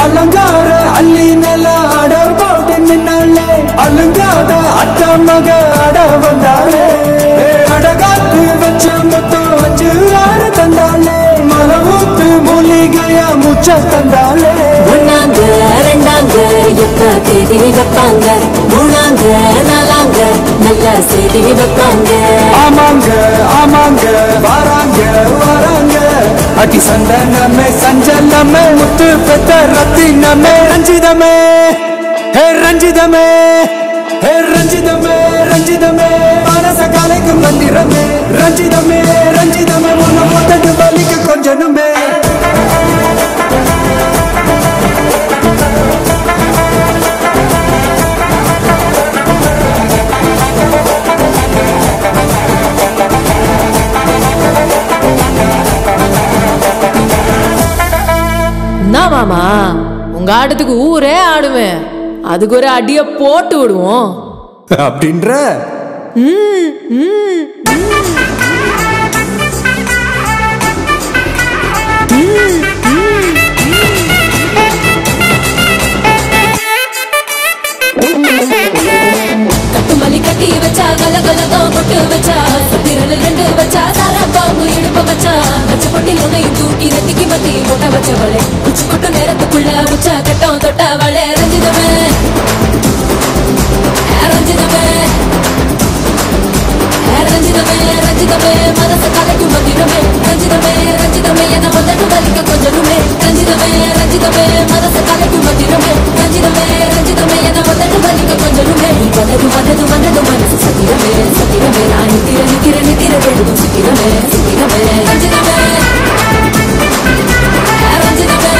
அலங்கார அள்ளி மேல ஆட போட்டு நின்னாலே அலங்காத அத்த மக ஆட வந்தாலே அடகாத்து வச்ச மொத்தம் வச்சு ஆட தந்தாலே மலவூத்து மூலிகையா முச்ச தந்தாலே ஒன்னாங்க ரெண்டாங்க எப்ப தேதி வைப்பாங்க மூணாங்க நாலாங்க நல்ல செய்தி வைப்பாங்க ஆமாங்க ஆமாங்க வராங்க வராங்க அடி சந்தனமே சஞ்சலமே முத்து பெத்த ரத்தினமே ரஞ்சிதமே ரஞ்சிதமே ரஞ்சிதமே ரஞ்சிதமே மனச கலைக்கும் மந்திரமே ரஞ்சிதமே ரஞ்சிதமே ஒன்னு மொத்தட்டு வலிக்க கொஞ்சனுமே மாமா உங்க ஆட்டத்துக்கு ஊரே ஆடுவேன் அதுக்கு ஒரு அடிய போட்டு விடுவோம் அப்படின்ற கட்டுமல்லி கட்டி வச்சா கல கலதான் பொட்டு வச்சா சத்திரனில் ரெண்டு வச்சா சாரா பாம்பு இடுப்ப வச்சா வச்ச பொட்டி உன்னையும் தூக்கி நெத்திக்கு மத்தி போட்ட வச்சவளே உச்சி கொட்டு நேரத்துக்குள்ள உச்ச கட்டம் தொட்டவளே ரஞ்சிதமே ரஞ்சிதமே ரஞ்சிதமே ரஞ்சிதமே மனச கலைக்கும் மந்திரமே ரஞ்சிதமே ரஞ்சிதமே என வந்தட்டு வலிக்க கொஞ்சனுமே ரஞ்சிதமே ரஞ்சிதமே மனச கலைக்கும் மந்திரமே ரஞ்சிதமே ரஞ்சிதமே என வந்தட்டு வலிக்க கொஞ்சனுமே வந்தது வந்தது வந்தது மனசு சத்திரமே சத்திரமே நான் நித்திர நித்திர நித்திர வேணும் சத்திரமே சத்திரமே ரஞ்சிதமே ரஞ்சிதமே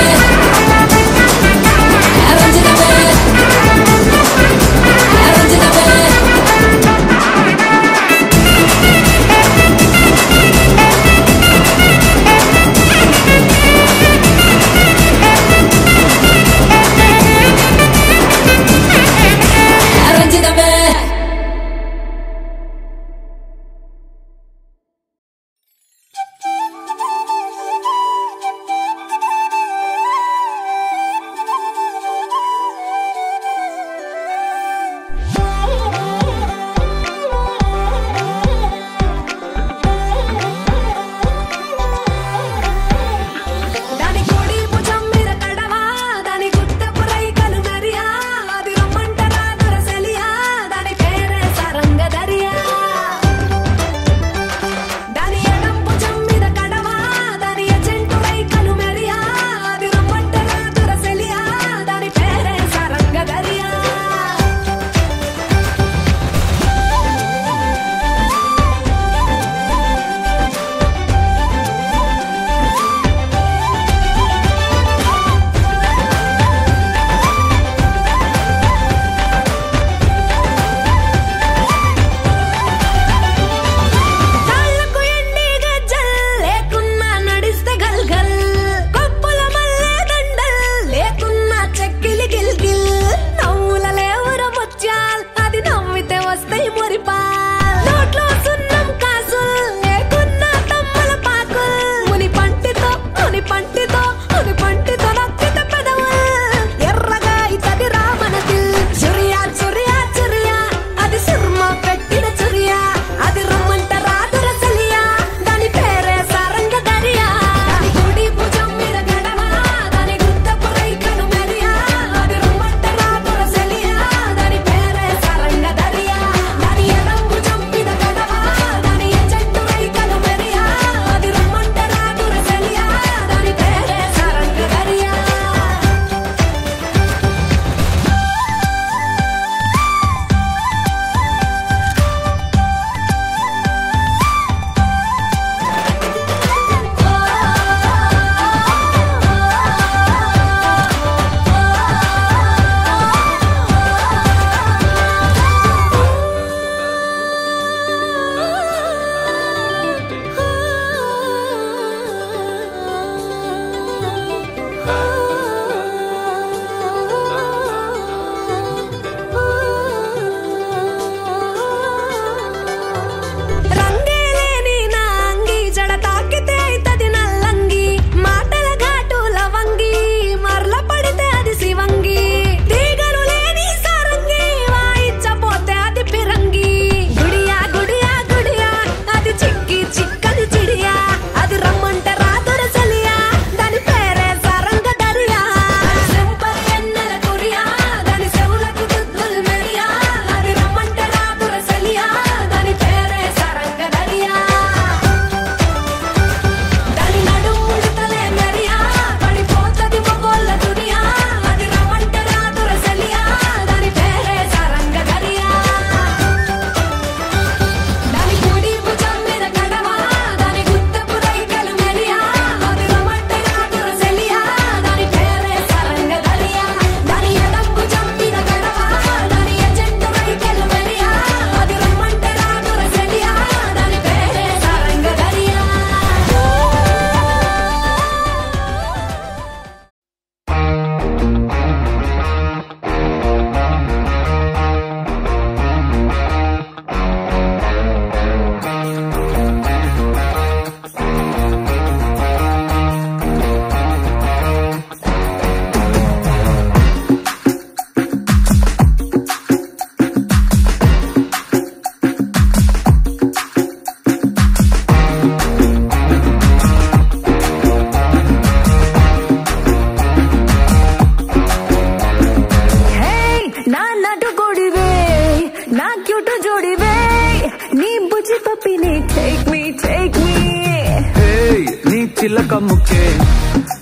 చిల్లక ముక్కే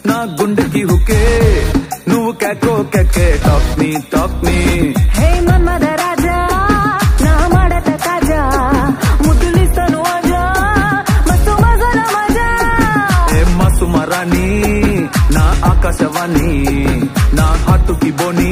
నా గుండెకి హుకే నువ్వు కేకో కేకే టాక్ మీ హే మన్మద రాజా నా మడత తాజా ముద్దులిస్తాను ఆజా మస్తు మజాల మజా ఏ మసు మరాని నా ఆకాశవాణి నా హాటుకి బోని